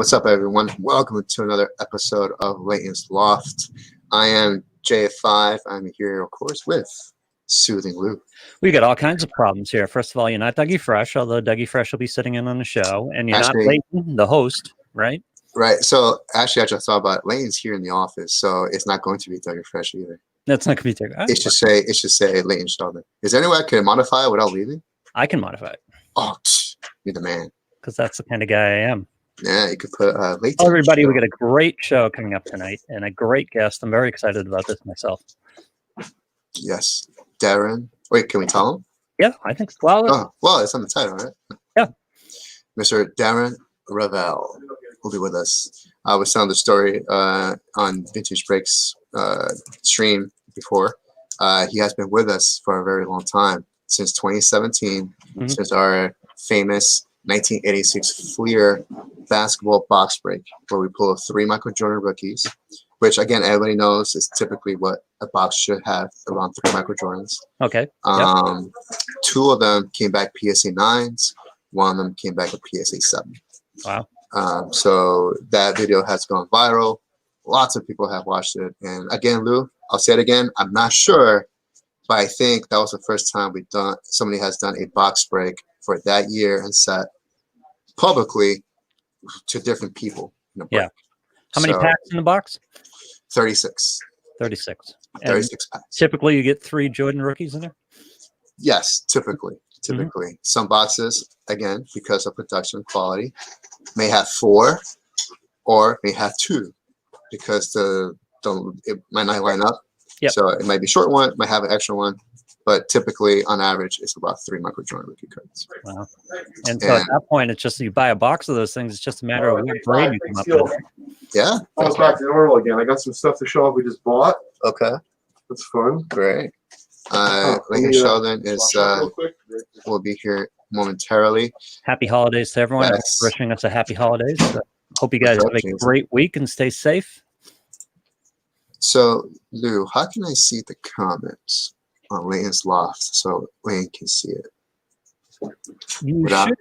What's up, everyone? Welcome to another episode of Leighton's Loft. I am J5. I'm here, of course, with Soothing Lou. We got all kinds of problems here. First of all, you're not Dougie Fresh, although Dougie Fresh will be sitting in on the show, and you're not Leighton, the host, right? Right. So actually, I just thought about it. Leighton's here in the office, so it's not going to be Dougie Fresh either. That's not going to be Dougie. It should say Leighton Sheldon. Is there any way I can modify it without leaving? I can modify it. Oh, you're the man. Because that's the kind of guy I am. Yeah, you could put Leighton. Hello, everybody. We got a great show coming up tonight and a great guest. I'm very excited about this myself. Yes. Darren. Wait, can we tell him? Yeah, I think so. Well, it's on the title, right? Yeah. Mr. Darren Ravel will be with us. I was telling the story on Vintage Breaks stream before. He has been with us for a very long time, since 2017, since our famous 1986 Fleer basketball box break, where we pull 3 Michael Jordan rookies, which again everybody knows is typically what a box should have, around 3 Michael Jordans. Okay. 2 of them came back PSA 9s. 1 of them came back a PSA 7. Wow. So that video has gone viral. Lots of people have watched it. And again, Lou, I'll say it again. I'm not sure, but I think that was the first time somebody has done a box break for that year and set publicly to different people. Yeah. How many packs in the box? 36. 36. 36 packs. Typically, you get 3 Jordan rookies in there? Yes, typically. Some boxes, again, because of production quality, may have 4 or may have 2 because it might not line up. Yep. So it might be a short one, might have an extra one, but typically on average it's about 3 Michael Jordan rookie cards. Wow. And so at that point, it's just you buy a box of those things. It's just a matter of what grade you come up with. Yeah. I was back to normal again. I got some stuff to show off we just bought. Okay. That's fun. Great. Leighton Sheldon will be here momentarily. Happy holidays to everyone. Yes. Wishing us a happy holidays. Hope you guys have a great week and stay safe. So, Lou, how can I see the comments on Leighton's Loft so Leighton can see it? You should.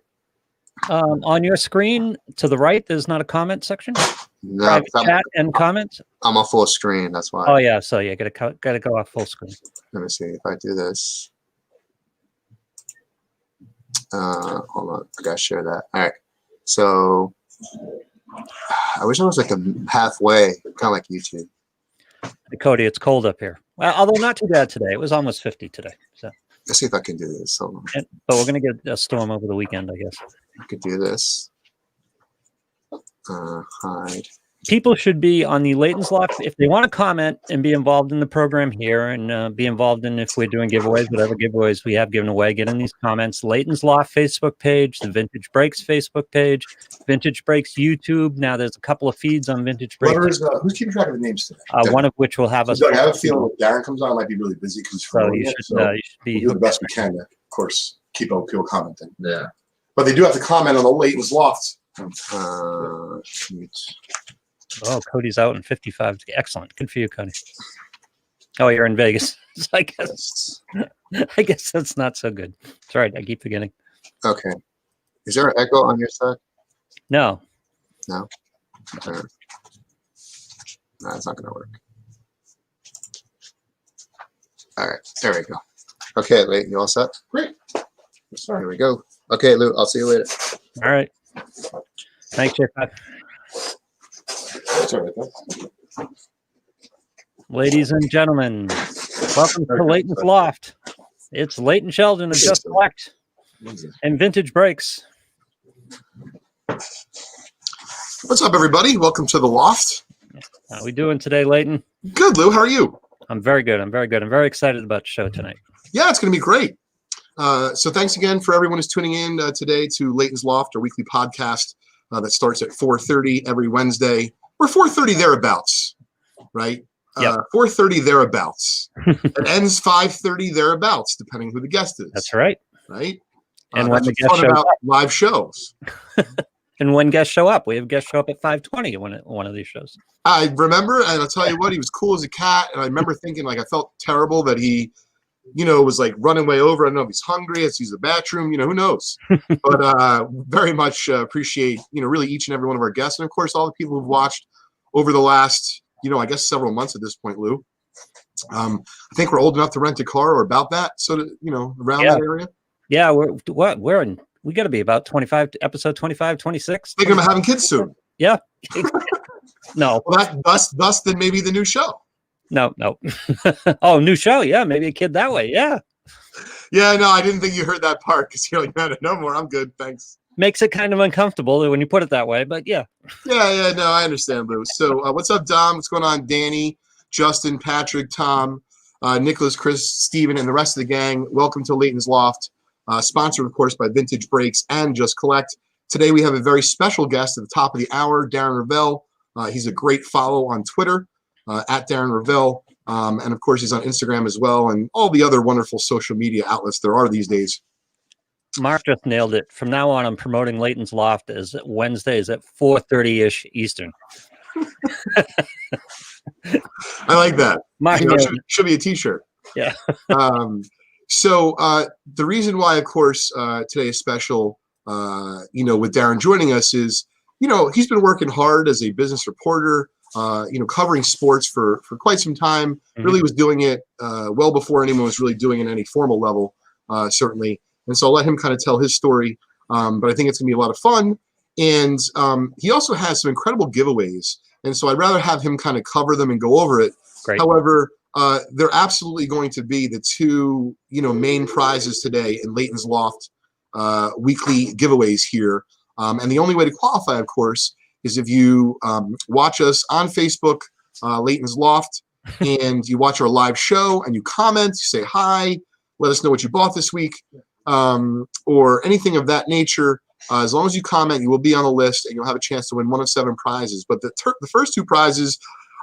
On your screen to the right, there's not a comment section. No, private chat and comments. I'm on full screen. That's why. Oh yeah, so yeah, gotta go off full screen. Let me see if I do this. Hold on, I gotta share that. All right. So I wish I was like a halfway, kind of like YouTube. Hey, Cody, it's cold up here. Well, although not too bad today. It was almost 50 today. So let's see if I can do this. Hold on. But we're gonna get a storm over the weekend, I guess. I could do this. Hide. People should be on the Leighton's Loft if they want to comment and be involved in the program here and be involved in if we're doing giveaways, whatever giveaways we have given away. Get in these comments. Leighton's Loft Facebook page, the Vintage Breaks Facebook page, Vintage Breaks YouTube. Now there's a couple of feeds on Vintage Breaks. Who's keeping track of the names today? One of which will have us. I have a feeling when Darren comes on, I might be really busy because you should be we'll do the best we can to, of course, keep people commenting. Yeah, but they do have to comment on the Leighton's Loft. Oh, Cody's out in 55. Excellent. Good for you, Cody. Oh, you're in Vegas. I guess that's not so good. It's all right. I keep forgetting. Okay. Is there an echo on your side? No. No? Okay. No, it's not going to work. All right. There we go. Okay, Leighton, you all set? Great. Here we go. Okay, Lou, I'll see you later. All right. Thanks, Jeff. Ladies and gentlemen, welcome to Leighton's Loft. It's Leighton Sheldon of Just Select and Vintage Breaks. What's up, everybody? Welcome to the Loft. How are we doing today, Leighton? Good, Lou. How are you? I'm very good. I'm very excited about the show tonight. Yeah, it's going to be great. So thanks again for everyone who's tuning in today to Leighton's Loft, our weekly podcast that starts at 4:30 every Wednesday. We're 4:30 thereabouts, right? Yep. 4:30 thereabouts. It ends 5:30 thereabouts, depending who the guest is. That's right. Right? And when the guest shows about up. live shows. And when guests show up, we have guests show up at 5:20 one of these shows. I remember, and I'll tell you what, he was cool as a cat. And I remember thinking, like, I felt terrible that he was like running way over. I don't know if he's hungry, has to use the bathroom, who knows? But very much appreciate, really each and every one of our guests. And of course, all the people who've watched over the last, I guess several months at this point, Lou. I think we're old enough to rent a car or about that. So, around that area. Yeah. We got to be about 25, episode 25, 26. Thinking about having kids soon. Yeah. No. Well, thus then maybe the new show. No. Oh, new show. Yeah. Maybe a kid that way. Yeah. Yeah, no, I didn't think you heard that part because you're like, no more. I'm good. Thanks. Makes it kind of uncomfortable when you put it that way, but yeah. Yeah. No, I understand, Lou. So what's up, Dom? What's going on, Danny, Justin, Patrick, Tom, Nicholas, Chris, Steven, and the rest of the gang? Welcome to Leighton's Loft, sponsored, of course, by Vintage Breaks and Just Collect. Today we have a very special guest at the top of the hour, Darren Ravel. He's a great follow on Twitter, at Darren Ravel. And of course, he's on Instagram as well and all the other wonderful social media outlets there are these days. Mark just nailed it. From now on, I'm promoting Leighton's Loft as Wednesdays at 4:30-ish Eastern. I like that. Mark should be a t-shirt. Yeah. So the reason why, of course, today is special, with Darren joining us is, he's been working hard as a business reporter, covering sports for quite some time. Mm-hmm. Really was doing it well before anyone was really doing it at any formal level, certainly. And so I'll let him kind of tell his story. But I think it's going to be a lot of fun. And he also has some incredible giveaways. And so I'd rather have him kind of cover them and go over it. Great. However, they're absolutely going to be the two, main prizes today in Leighton's Loft weekly giveaways here. And the only way to qualify, of course, is if you watch us on Facebook, Leighton's Loft, and you watch our live show and you comment, you say hi, let us know what you bought this week, or anything of that nature. As long as you comment, you will be on the list and you'll have a chance to win one of 7 prizes. But the first 2 prizes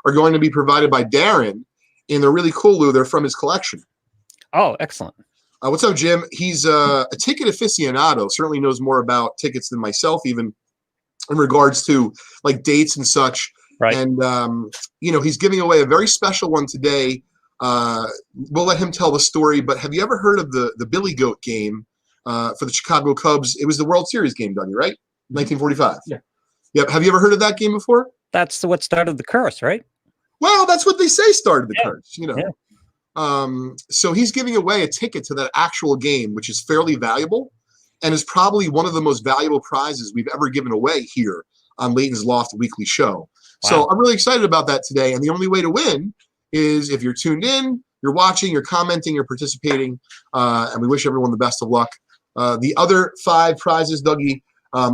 are going to be provided by Darren, and they're really cool, Lou. They're from his collection. Oh, excellent. What's up, Jim? He's a ticket aficionado, certainly knows more about tickets than myself, even in regards to like dates and such. Right. And, he's giving away a very special one today. We'll let him tell the story, but have you ever heard of the Billy Goat game for the Chicago Cubs? It was the World Series game, Dougie, right? 1945. Yeah. Yep. Have you ever heard of that game before? That's what started the curse, right? Well, that's what they say started the curse, Yeah. So he's giving away a ticket to that actual game, which is fairly valuable and is probably one of the most valuable prizes we've ever given away here on Leighton's Loft Weekly Show. Wow. So I'm really excited about that today. And the only way to win is if you're tuned in, you're watching, you're commenting, you're participating, and we wish everyone the best of luck. The other 5 prizes, Dougie,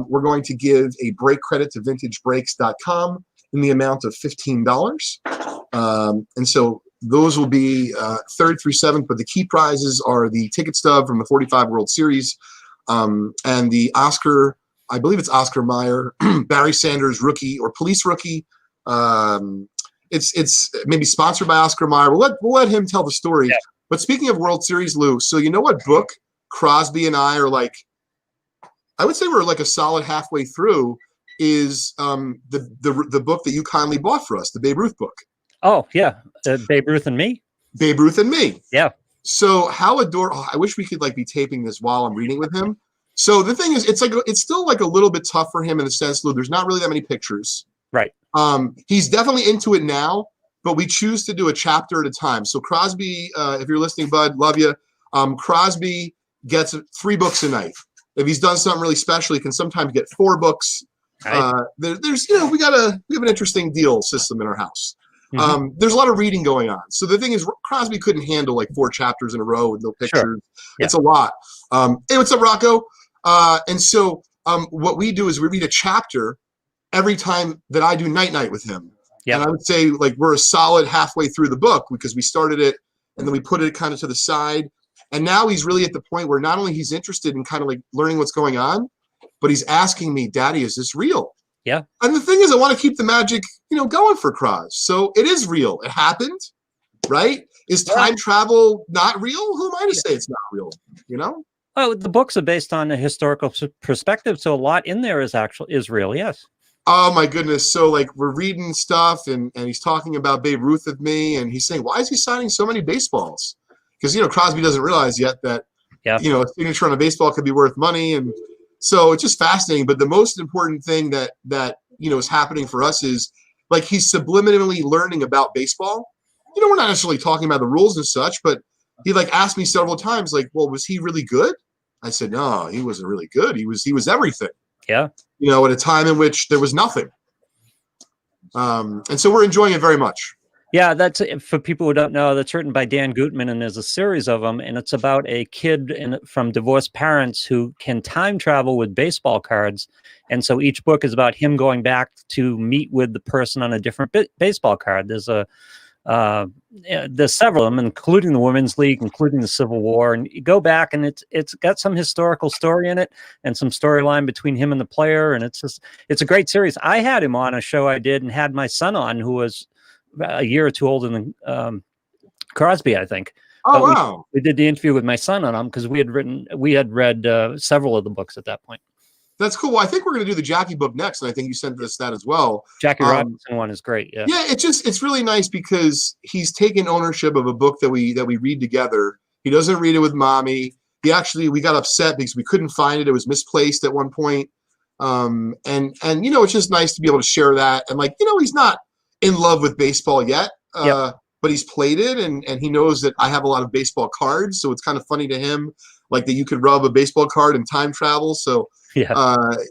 we're going to give a break credit to vintagebreaks.com in the amount of $15. And so those will be 3rd through 7th, but the key prizes are the ticket stub from the 45 World Series and the Oscar, I believe it's Oscar Mayer, Barry Sanders rookie or police rookie. It's maybe sponsored by Oscar Mayer. We'll let him tell the story. Yeah. But speaking of World Series, Lou, so you know what book Crosby and I are like, I would say we're like a solid halfway through, is the book that you kindly bought for us, the Babe Ruth book. Oh, yeah. Babe Ruth and Me? Babe Ruth and Me. Yeah. So how adorable. I wish we could like be taping this while I'm reading with him. So the thing is, it's still like a little bit tough for him in the sense, Lou, there's not really that many pictures. Right. He's definitely into it now, but we choose to do a chapter at a time. So Crosby, if you're listening, bud, love you. Crosby gets 3 books a night. If he's done something really special, he can sometimes get 4 books. Right. There's we have an interesting deal system in our house. Mm-hmm. There's a lot of reading going on. So the thing is, Crosby couldn't handle like 4 chapters in a row with no pictures. Sure. Yeah. It's a lot. Hey, what's up, Rocco? And so what we do is we read a chapter every time that I do night with him. Yep. And I would say like we're a solid halfway through the book because we started it and then we put it kind of to the side. And now he's really at the point where not only he's interested in kind of like learning what's going on, but he's asking me, Daddy, is this real? Yeah. And the thing is, I want to keep the magic, going for Cros. So it is real. It happened, right? Is time travel not real? Who am I to say it's not real? Oh, the books are based on a historical perspective, so a lot in there is real. Yes. Oh my goodness! So like we're reading stuff, and he's talking about Babe Ruth with me, and he's saying, why is he signing so many baseballs? because Crosby doesn't realize yet that Yeah. a signature on a baseball could be worth money, and so it's just fascinating. But the most important thing that is happening for us is like he's subliminally learning about baseball. We're not necessarily talking about the rules and such, but he like asked me several times, like, well, was he really good? I said, no, he wasn't really good. He was everything. Yeah. At a time in which there was nothing. And so we're enjoying it very much. Yeah, that's for people who don't know. That's written by Dan Gutman, and there's a series of them, and it's about a kid from divorced parents who can time travel with baseball cards, and so each book is about him going back to meet with the person on a different baseball card. There's several of them, including the Women's League, including the Civil War, and you go back, and it's got some historical story in it and some storyline between him and the player, and it's a great series. I had him on a show I did, and had my son on, who was a year or two older than Crosby, I think. Oh, wow. We did the interview with my son on him because we had read several of the books at that point. That's cool. Well, I think we're going to do the Jackie book next, and I think you sent us that as well. Jackie Robinson one is great. Yeah. Yeah, it's really nice because he's taken ownership of a book that we read together. He doesn't we got upset because we couldn't find it. It was misplaced at one point. And it's just nice to be able to share that. And he's not in love with baseball yet, but he's played it, and he knows that I have a lot of baseball cards, so it's kind of funny to him, like that you could rub a baseball card and time travel. So yeah,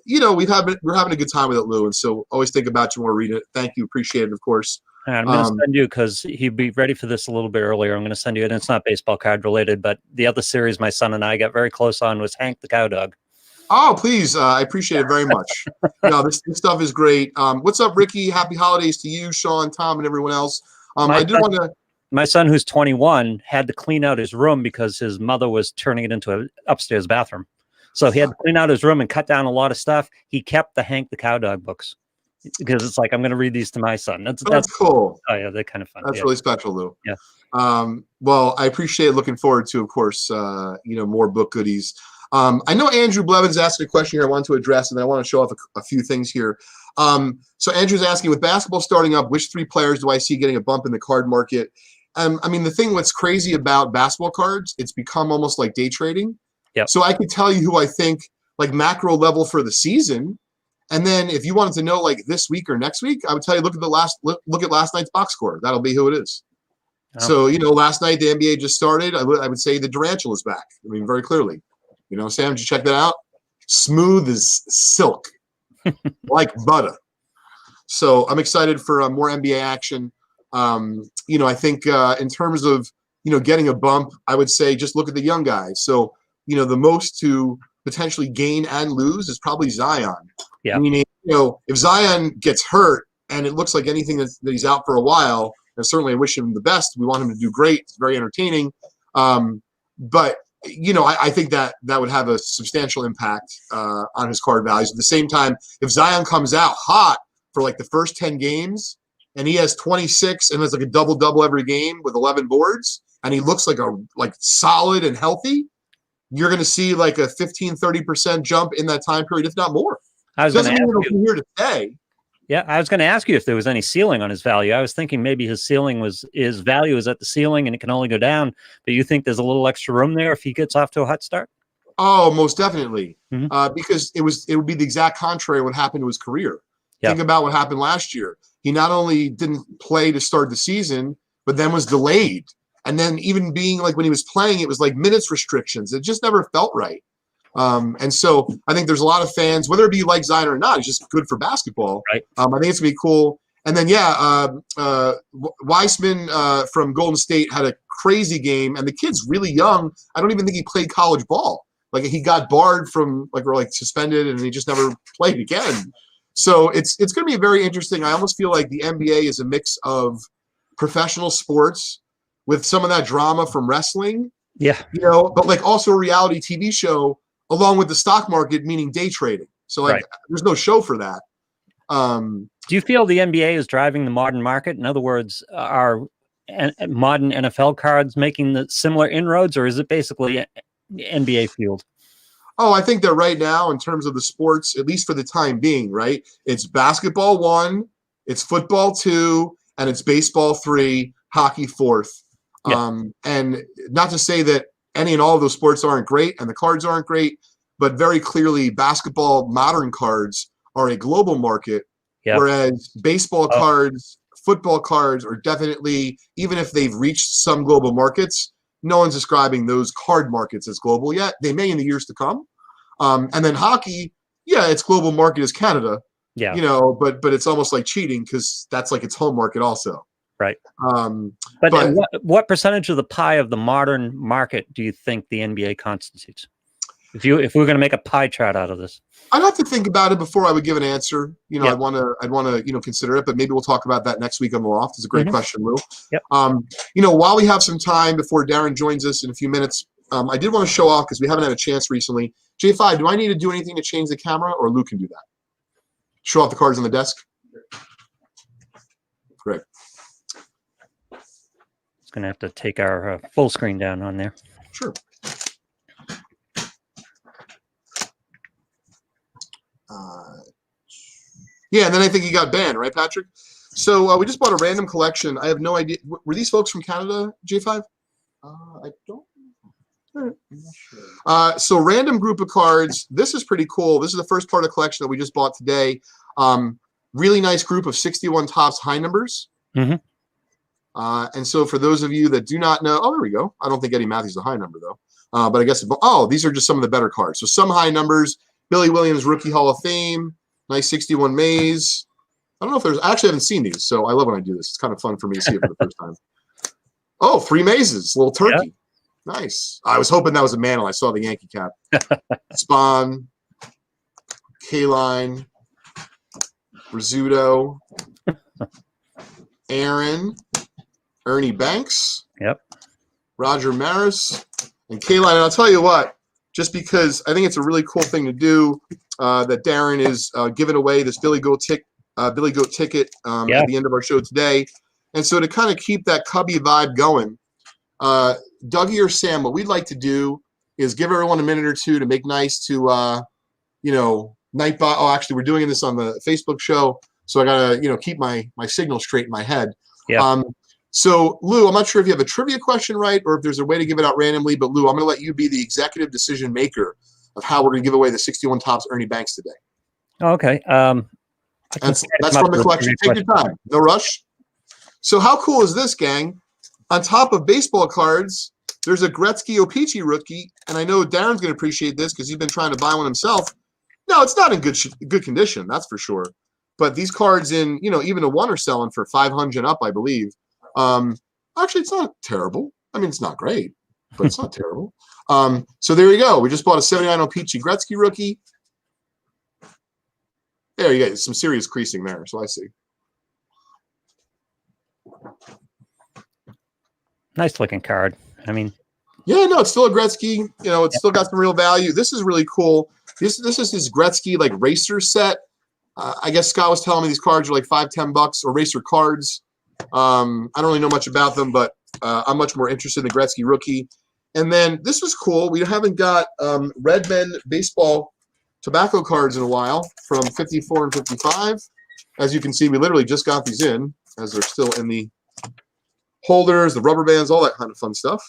we're having a good time with it, Lou, and so always think about you when we're reading it. Thank you, appreciate it, of course. And I'm going to send you, because he'd be ready for this a little bit earlier. I'm going to send you, and it's not baseball card related, but the other series my son and I got very close on was Hank the Cowdog. Oh, please. I appreciate it very much. This stuff is great. What's up, Ricky? Happy holidays to you, Sean, Tom, and everyone else. My son, who's 21, had to clean out his room because his mother was turning it into an upstairs bathroom. So he had to clean out his room and cut down a lot of stuff. He kept the Hank the Cowdog books because it's like, I'm going to read these to my son. That's cool. Oh, yeah, they're kind of fun. That's really special, Lou. Yeah. Well, I appreciate it. Looking forward to, of course, more book goodies. I know Andrew Blevins asked a question here I want to address, and then I want to show off a few things here. So Andrew's asking, with basketball starting up, which 3 players do I see getting a bump in the card market? The thing what's crazy about basketball cards, it's become almost like day trading. Yep. So I could tell you who I think like macro level for the season. And then if you wanted to know like this week or next week, I would tell you, look at last night's box score. That'll be who it is. Oh. So, last night the NBA just started. I would say the Durantula is back. Very clearly. Sam, did you check that out? Smooth as silk, like butter. So I'm excited for more NBA action. I think in terms of, getting a bump, I would say just look at the young guys. So, the most to potentially gain and lose is probably Zion. Yeah. Meaning, if Zion gets hurt and it looks like anything that he's out for a while, and certainly I wish him the best. We want him to do great. It's very entertaining. But I think that would have a substantial impact on his card values. At the same time, if Zion comes out hot for like the first 10 games and he has 26 and has like a double-double every game with 11 boards, and he looks like solid and healthy, you're going to see like a 15-30% jump in that time period, if not more. I was going to ask you here to stay. Yeah, I was going to ask you if there was any ceiling on his value. I was thinking maybe his value is at the ceiling and it can only go down. But you think there's a little extra room there if he gets off to a hot start? Oh, most definitely. Mm-hmm. Because it would be the exact contrary of what happened to his career. Yep. Think about what happened last year. He not only didn't play to start the season, but then was delayed. And then even being like when he was playing, it was like minutes restrictions. It just never felt right. And so I think there's a lot of fans, whether it be like Zion or not, it's just good for basketball. Right. I think it's going to be cool. And then, Weissman from Golden State had a crazy game, and the kid's really young. I don't even think he played college ball. Like he got barred from suspended, and he just never played again. So it's going to be very interesting. I almost feel like the NBA is a mix of professional sports with some of that drama from wrestling. Yeah. But like also a reality TV show along with the stock market, meaning day trading. So There's no show for that. Do you feel the NBA is driving the modern market? In other words, are modern NFL cards making the similar inroads, or is it basically NBA fueled? Oh, I think that right now, in terms of the sports, at least for the time being, right? It's basketball 1, it's football 2, and it's baseball 3, hockey 4th. Yeah. And not to say that any and all of those sports aren't great and the cards aren't great, but very clearly basketball modern cards are a global market, Yeah. whereas baseball cards, football cards are definitely, even if they've reached some global markets, no one's describing those card markets as global yet. They may in the years to come. And then hockey, yeah, its global market is Canada, Yeah. you know, but it's almost like cheating because that's like its home market also. Right. But what percentage of the pie of the modern market do you think the NBA constitutes? If we're going to make a pie chart out of this, I'd have to think about it before I would give an answer. You know, Yep. I'd want to, you know, consider it, but maybe we'll talk about that next week on the Loft. It's a great question, Lou. Yep. You know, while we have some time before Darren joins us in a few minutes, I did want to show off because we haven't had a chance recently. J5, do I need to do anything to change the camera, or Lou can do that? Show off the cards on the desk. Great. It's going to have to take our full screen down on there. Sure. Yeah, and then I think he got banned, right, Patrick? So we just bought a random collection. I have no idea. Were these folks from Canada, J5? I don't. I'm not sure. So random group of cards. This is pretty cool. This is the first part of the collection that we just bought today. Really nice group of 61 tops high numbers. Mm-hmm. And so for those of you that do not know, there we go. I don't think Eddie Matthews is a high number though. But I guess these are just some of the better cards. So some high numbers. Billy Williams Rookie Hall of Fame. Nice 61 Mays. I don't know if I actually haven't seen these, so I love when I do this. It's kind of fun for me to see it for the first time. Oh, 3 Mazes, little turkey. Yeah. Nice. I was hoping that was a Mantle. I saw the Yankee cap. Spawn, K-Line, Rizzuto, Aaron, Ernie Banks, Roger Maris, and K-Line. And I'll tell you what, just because I think it's a really cool thing to do, that Darren is giving away this Billy Goat ticket at the end of our show today. And so to kind of keep that Cubby vibe going, Dougie or Sam, what we'd like to do is give everyone a minute or two to make nice to, Nightbot. Oh, actually, we're doing this on the Facebook show, so I got to, keep my signal straight in my head. Yeah. So, Lou, I'm not sure if you have a trivia question right or if there's a way to give it out randomly, but Lou, I'm going to let you be the executive decision maker of how we're going to give away the 61 tops Ernie Banks today. Okay. That's from the collection. Take your time. No rush. So how cool is this, gang? On top of baseball cards, there's a Gretzky O-Pee-Chee rookie, and I know Darren's going to appreciate this because he's been trying to buy one himself. No, it's not in good condition, that's for sure. But these cards in, even a one are selling for $500 and up, I believe. Actually, it's not terrible. I mean, it's not great, but it's not terrible. So there you go. We just bought a 79 O-Pee-Chee Gretzky rookie. There you go. Some serious creasing there, so I see. Nice looking card. I mean, yeah, no, it's still a Gretzky. It's still got some real value. This is really cool. This is his Gretzky like racer set. I guess Scott was telling me these cards are like $5-10 or racer cards. I don't really know much about them, but I'm much more interested in the Gretzky rookie. And then this was cool. We haven't got Redmen baseball tobacco cards in a while from 54 and 55. As you can see, we literally just got these in as they're still in the holders, the rubber bands, all that kind of fun stuff.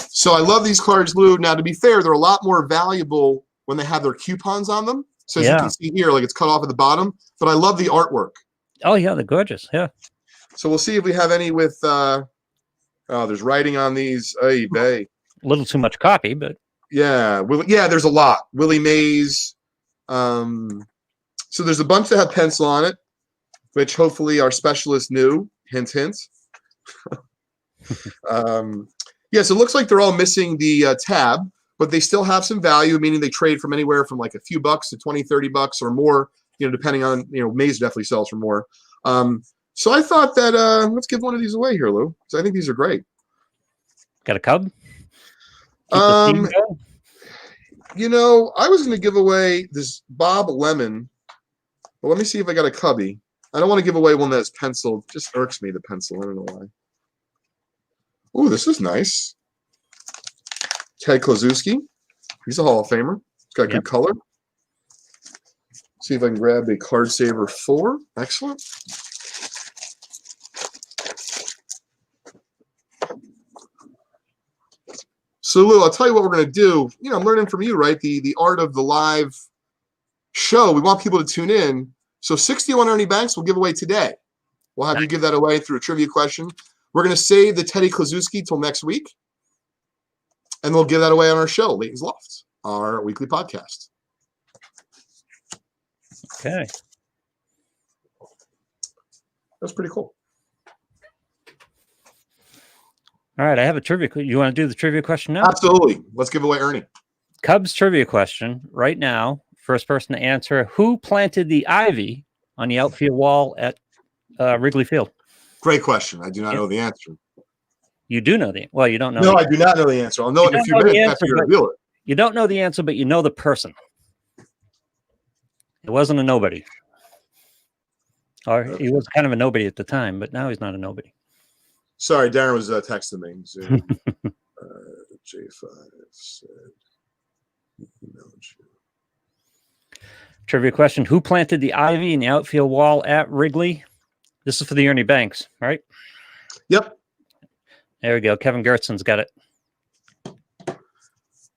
So I love these cards, Lou. Now, to be fair, they're a lot more valuable when they have their coupons on them. So as you can see here, like it's cut off at the bottom. But I love the artwork. Oh, yeah, they're gorgeous. Yeah. So we'll see if we have any with there's writing on these. Ay, bay. A little too much copy, but yeah. There's a lot. Willie Mays. So there's a bunch that have pencil on it, which hopefully our specialist knew. Hint, hint. Yeah, so it looks like they're all missing the tab, but they still have some value, meaning they trade from anywhere from like a few bucks to $20-30 or more, depending on, Mays definitely sells for more. So I thought that let's give one of these away here, Lou, because I think these are great. Got a cub? I was going to give away this Bob Lemon, but let me see if I got a cubby. I don't want to give away one that's penciled. It just irks me, the pencil. I don't know why. Oh, this is nice. Ted Kluszewski. He's a Hall of Famer. He's got good color. See if I can grab a card saver 4. Excellent. So Lou, I'll tell you what we're going to do. You know, I'm learning from you, right? The art of the live show. We want people to tune in. So 61 Ernie Banks we'll give away today. We'll have you give that away through a trivia question. We're going to save the Teddy Klazuski till next week. And we'll give that away on our show, Leighton's Loft, our weekly podcast. Okay. That's pretty cool. All right, I have a trivia. You want to do the trivia question now? Absolutely. Let's give away Ernie. Cubs trivia question right now. First person to answer: who planted the ivy on the outfield wall at Wrigley Field? Great question. I do not know the answer. You do know the well. You don't know. No, I do not know the answer. I'll know it in a few minutes after you reveal it. You don't know the answer, but you know the person. It wasn't a nobody, or he was kind of a nobody at the time, but now he's not a nobody. Sorry, Darren was texting me. J5 said, trivia question: who planted the ivy in the outfield wall at Wrigley? This is for the Ernie Banks, right? Yep. There we go. Kevin Gertson's got it.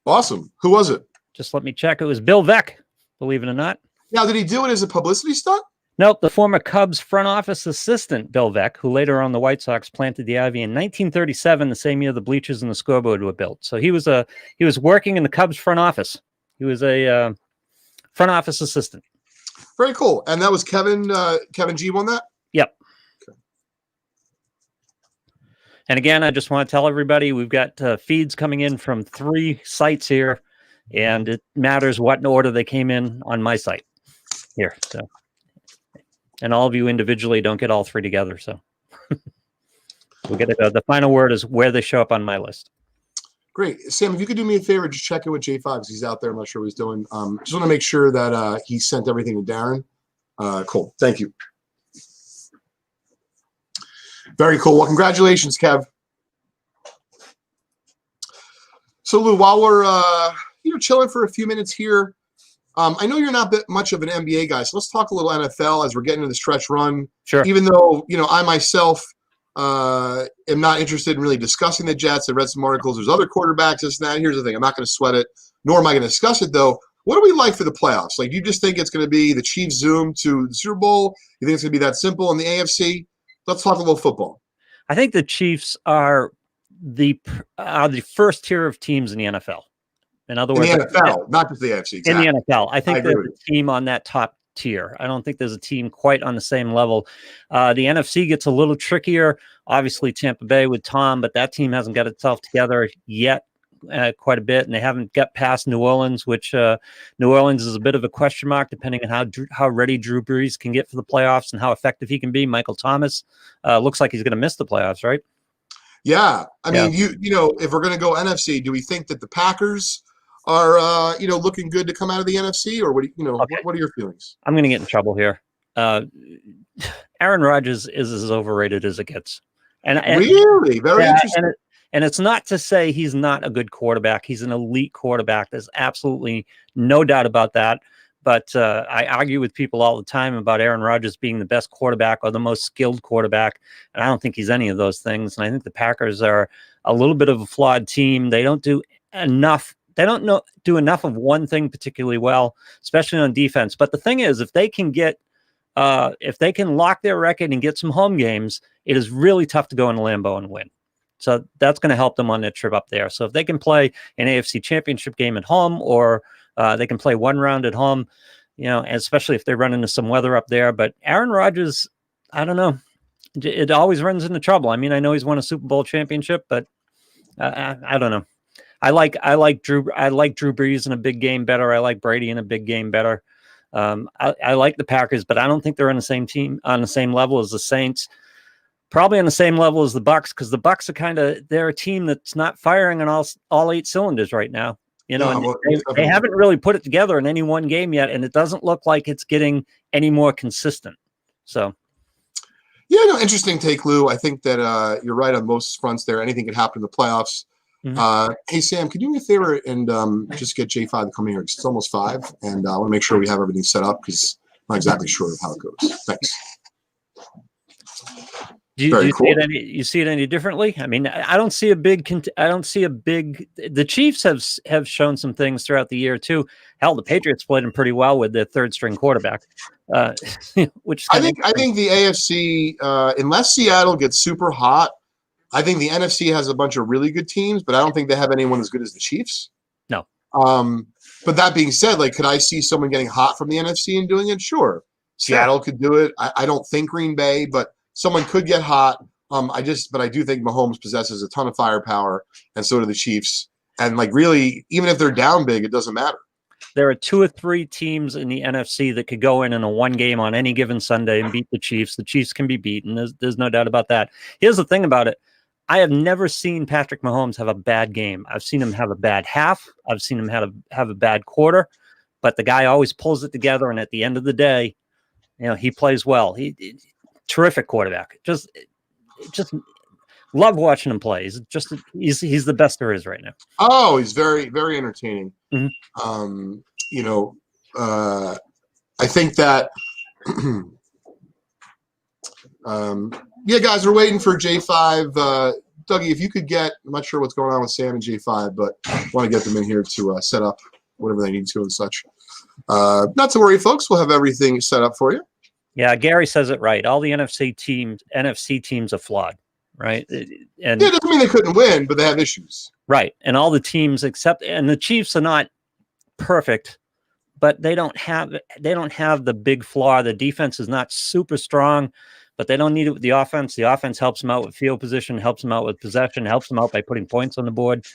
Awesome. Who was it? Just let me check. It was Bill Veeck, believe it or not. Now, did he do it as a publicity stunt? Nope. The former Cubs front office assistant, Bill Veeck, who later on the White Sox planted the ivy in 1937, the same year the bleachers and the scoreboard were built. So he was working in the Cubs front office. He was a front office assistant. Very cool. And that was Kevin G won that? Yep. Okay. And again, I just want to tell everybody we've got feeds coming in from 3 sites here, and it matters what order they came in on my site here. So, and all of you individually don't get all 3 together. So we'll get it. The final word is where they show up on my list. Great. Sam, if you could do me a favor, just check in with J5 because he's out there. I'm not sure what he's doing. Just want to make sure that he sent everything to Darren. Cool. Thank you. Very cool. Well, congratulations, Kev. So, Lou, while we're chilling for a few minutes here, I know you're not much of an NBA guy, so let's talk a little NFL as we're getting into the stretch run. Sure. Even though I myself am not interested in really discussing the Jets. I read some articles. There's other quarterbacks. This and that. Here's the thing: I'm not going to sweat it, nor am I going to discuss it. Though, what do we like for the playoffs? Like, you just think it's going to be the Chiefs zoom to the Super Bowl? You think it's going to be that simple in the AFC? Let's talk a little football. I think the Chiefs are the first tier of teams in the NFL. In other words, in the NFL, not just the AFC. Exactly. In the NFL, I think there's a team on that top tier. I don't think there's a team quite on the same level. The NFC gets a little trickier. Obviously, Tampa Bay with Tom, but that team hasn't got itself together yet. Quite a bit, and they haven't got past New Orleans, which New Orleans is a bit of a question mark, depending on how ready Drew Brees can get for the playoffs and how effective he can be. Michael Thomas looks like he's going to miss the playoffs, right? Yeah, I mean, if we're going to go NFC, do we think that the Packers are looking good to come out of the NFC, or what? Okay. What are your feelings? I'm going to get in trouble here. Aaron Rodgers is as overrated as it gets, and really very interesting. And it's not to say he's not a good quarterback. He's an elite quarterback. There's absolutely no doubt about that. But I argue with people all the time about Aaron Rodgers being the best quarterback or the most skilled quarterback. And I don't think he's any of those things. And I think the Packers are a little bit of a flawed team. They don't do enough. They don't do enough of one thing particularly well, especially on defense. But the thing is, if they can lock their record and get some home games, it is really tough to go in Lambeau and win. So that's going to help them on their trip up there. So if they can play an AFC championship game at home, or they can play one round at home, especially if they run into some weather up there. But Aaron Rodgers, I don't know. It always runs into trouble. I mean, I know he's won a Super Bowl championship, but I don't know. I like Drew Brees in a big game better. I like Brady in a big game better. I like the Packers, but I don't think they're on the same team, on the same level as the Saints. Probably on the same level as the Bucs, because the Bucs are they're a team that's not firing on all 8 cylinders right now. They haven't really put it together in any one game yet, and it doesn't look like it's getting any more consistent. So, interesting take, Lou. I think that you're right on most fronts there. Anything could happen in the playoffs. Mm-hmm. Hey, Sam, could you do me a favor and just get J5 to come here? It's almost 5, and I want to make sure we have everything set up because Not exactly sure of how it goes. Thanks. Do you Very see cool. it you see it any differently? I mean, I don't see a big. The Chiefs have shown some things throughout the year too. Hell, the Patriots played them pretty well with their third string quarterback, which is I think the AFC, unless Seattle gets super hot, I think the NFC has a bunch of really good teams, but I don't think they have anyone as good as the Chiefs. No. But that being said, like, could I see someone getting hot from the NFC and doing it? Sure. Seattle could do it. I don't think Green Bay, but someone could get hot. But I do think Mahomes possesses a ton of firepower, and so do the Chiefs. And like, really, even if they're down big, it doesn't matter. There are 2 or 3 teams in the NFC that could go in a one game on any given Sunday and beat the Chiefs. The Chiefs can be beaten. There's no doubt about that. Here's the thing about it. I have never seen Patrick Mahomes have a bad game. I've seen him have a bad half. I've seen him have a bad quarter, but the guy always pulls it together. And at the end of the day, he plays well. Terrific quarterback. Just love watching him play. He's the best there is right now. Oh, he's very, very entertaining. Mm-hmm. I think that, yeah, guys, we're waiting for J5. Dougie, if you could get, I'm not sure what's going on with Sam and J5, but I want to get them in here to set up whatever they need to and such. Not to worry, folks. We'll have everything set up for you. Yeah, Gary says it right. All the NFC teams are flawed, right? And yeah, it doesn't mean they couldn't win, but they have issues. Right. And all the teams and the Chiefs are not perfect, but they don't have the big flaw. The defense is not super strong, but they don't need it with the offense. The offense helps them out with field position, helps them out with possession, helps them out by putting points on the board.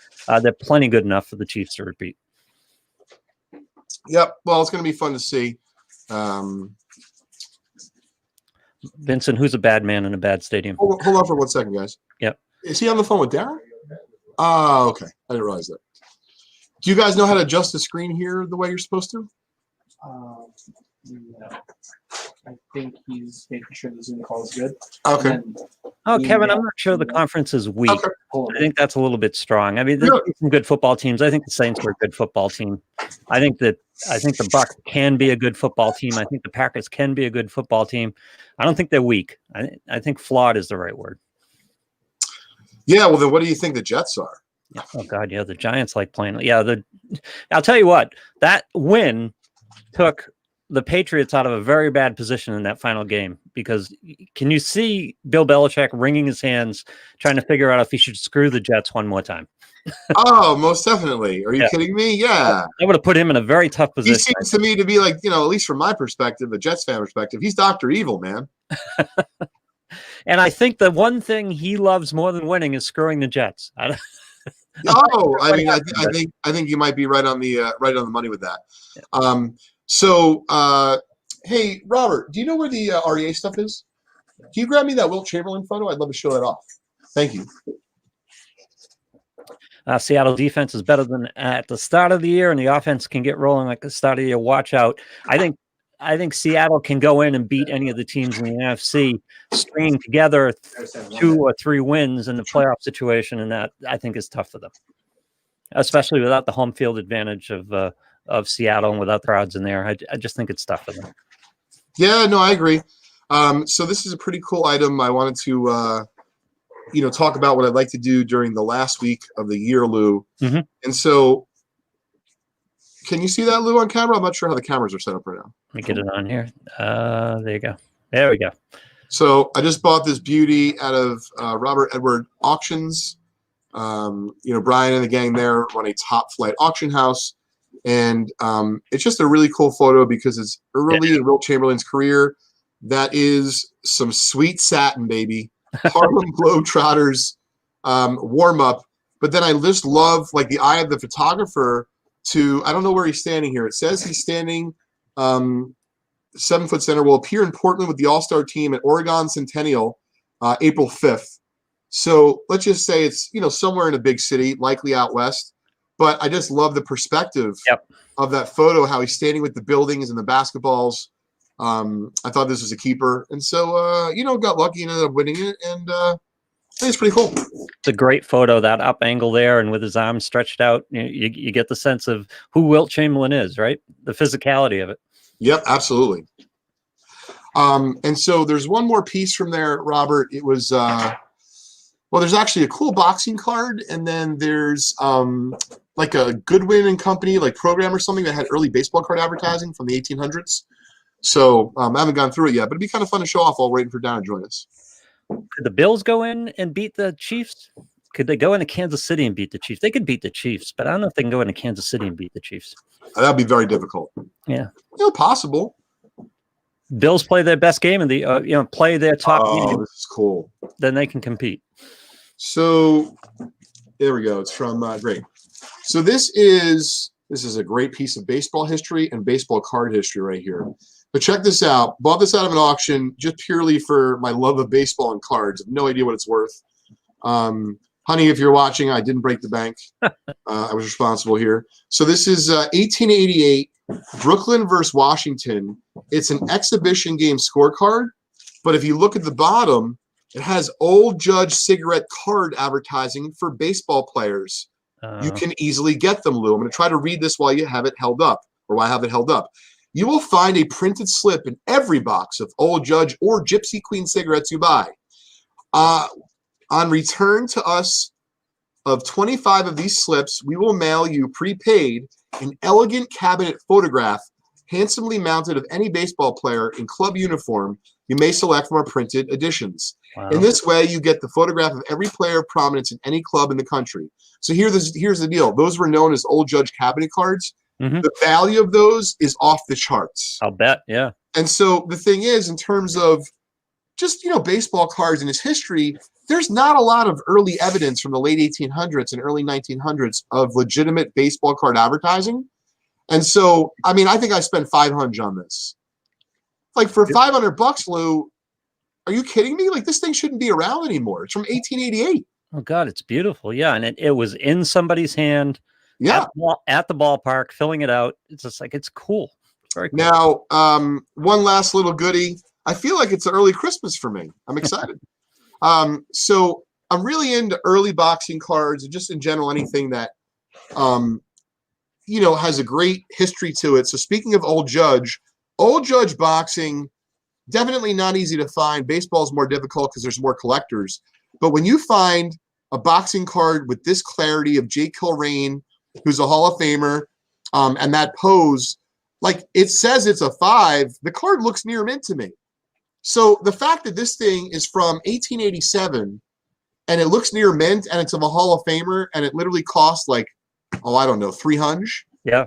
They're plenty good enough for the Chiefs to repeat. Yep. Well, it's going to be fun to see. Vincent, who's a bad man in a bad stadium? Hold on for 1 second, guys. Yep. Is he on the phone with Darren? Oh, okay. I didn't realize that. Do you guys know how to adjust the screen here the way you're supposed to? No. I think he's making sure the Zoom call is good. Okay. Kevin, I'm not sure the conference is weak. Okay. I think that's a little bit strong. I mean, there's some good football teams. I think the Saints are a good football team. I think the Bucs can be a good football team. I think the Packers can be a good football team. I don't think they're weak. I think flawed is the right word. Yeah, well, then what do you think the Jets are? Oh, God, yeah, the Giants like playing. Yeah, I'll tell you what, that win took the Patriots out of a very bad position in that final game, because can you see Bill Belichick wringing his hands trying to figure out if he should screw the Jets one more time? Oh, most definitely. Are you kidding me? Yeah. I would have put him in a very tough position. He seems to me to be like, at least from my perspective, a Jets fan perspective, he's Dr. Evil, man. And I think the one thing he loves more than winning is screwing the Jets. I think you might be right on the money with that. Yeah. Hey, Robert, do you know where the REA stuff is? Can you grab me that Wilt Chamberlain photo? I'd love to show that off. Thank you. Seattle defense is better than at the start of the year, and the offense can get rolling like the start of the year. Watch out. I think Seattle can go in and beat any of the teams in the NFC, stringing together 2 or 3 wins in the playoff situation, and that I think is tough for them, especially without the home field advantage of Seattle and without the crowds in there. I just think it's tough for them. Yeah, no, I agree. So this is a pretty cool item. I wanted to talk about what I'd like to do during the last week of the year, Lou. Mm-hmm. And so, can you see that, Lou, on camera? I'm not sure how the cameras are set up right now. Let me get it on here. There you go. There we go. So I just bought this beauty out of Robert Edward Auctions. Brian and the gang there run a top flight auction house. And it's just a really cool photo because it's early in Wilt Chamberlain's career. That is some sweet satin, baby. Harlem Globetrotters warm up. But then I just love like the eye of the photographer I don't know where he's standing here. It says he's standing 7-foot center, will appear in Portland with the All-Star team at Oregon Centennial April 5th. So let's just say it's, somewhere in a big city, likely out west. But I just love the perspective of that photo, how he's standing with the buildings and the basketballs. I thought this was a keeper. And so, got lucky and ended up winning it. And I think it's pretty cool. It's a great photo, that up angle there, and with his arms stretched out, you get the sense of who Wilt Chamberlain is, right? The physicality of it. Yep, absolutely. And so there's one more piece from there, Robert. It was there's actually a cool boxing card, and then there's like a Goodwin and Company like program or something that had early baseball card advertising from the 1800s. So I haven't gone through it yet, but it'd be kind of fun to show off while waiting for Darren to join us. Could the Bills go in and beat the Chiefs? Could they go into Kansas City and beat the Chiefs? They could beat the Chiefs, but I don't know if they can go into Kansas City and beat the Chiefs. That'd be very difficult. Yeah, possible. Bills play their best game and play their top game. This is cool. Then they can compete. So there we go. It's from great. So this is a great piece of baseball history and baseball card history right here. But check this out. Bought this out of an auction just purely for my love of baseball and cards. I have no idea what it's worth. Honey, if you're watching, I didn't break the bank. I was responsible here. So this is 1888, Brooklyn versus Washington. It's an exhibition game scorecard. But if you look at the bottom, it has Old Judge cigarette card advertising for baseball players. You can easily get them, Lou. I'm going to try to read this while you have it held up, or while I have it held up. You will find a printed slip in every box of Old Judge or Gypsy Queen cigarettes you buy. On return to us of 25 of these slips, we will mail you prepaid an elegant cabinet photograph handsomely mounted of any baseball player in club uniform you may select from our printed editions. Wow. In this way, you get the photograph of every player of prominence in any club in the country. So here's the deal. Those were known as Old Judge cabinet cards. Mm-hmm. The value of those is off the charts. I'll bet, yeah. And so the thing is, in terms of just, baseball cards in its history, there's not a lot of early evidence from the late 1800s and early 1900s of legitimate baseball card advertising. And so, I think I spent $500 on this. Like for $500, Lou, are you kidding me? Like this thing shouldn't be around anymore. It's from 1888. Oh God, it's beautiful. Yeah. And it was in somebody's hand. Yeah. At the ballpark, filling it out. It's just like, it's cool. Very cool. Now, one last little goodie. I feel like it's an early Christmas for me. I'm excited. So I'm really into early boxing cards and just in general, anything that, has a great history to it. So speaking of Old Judge boxing, definitely not easy to find. Baseball is more difficult because there's more collectors. But when you find a boxing card with this clarity of Jake Kilrain, who's a Hall of Famer, and that pose, like it says it's a 5, the card looks near mint to me. So the fact that this thing is from 1887 and it looks near mint and it's of a Hall of Famer and it literally costs like, $300. Yeah.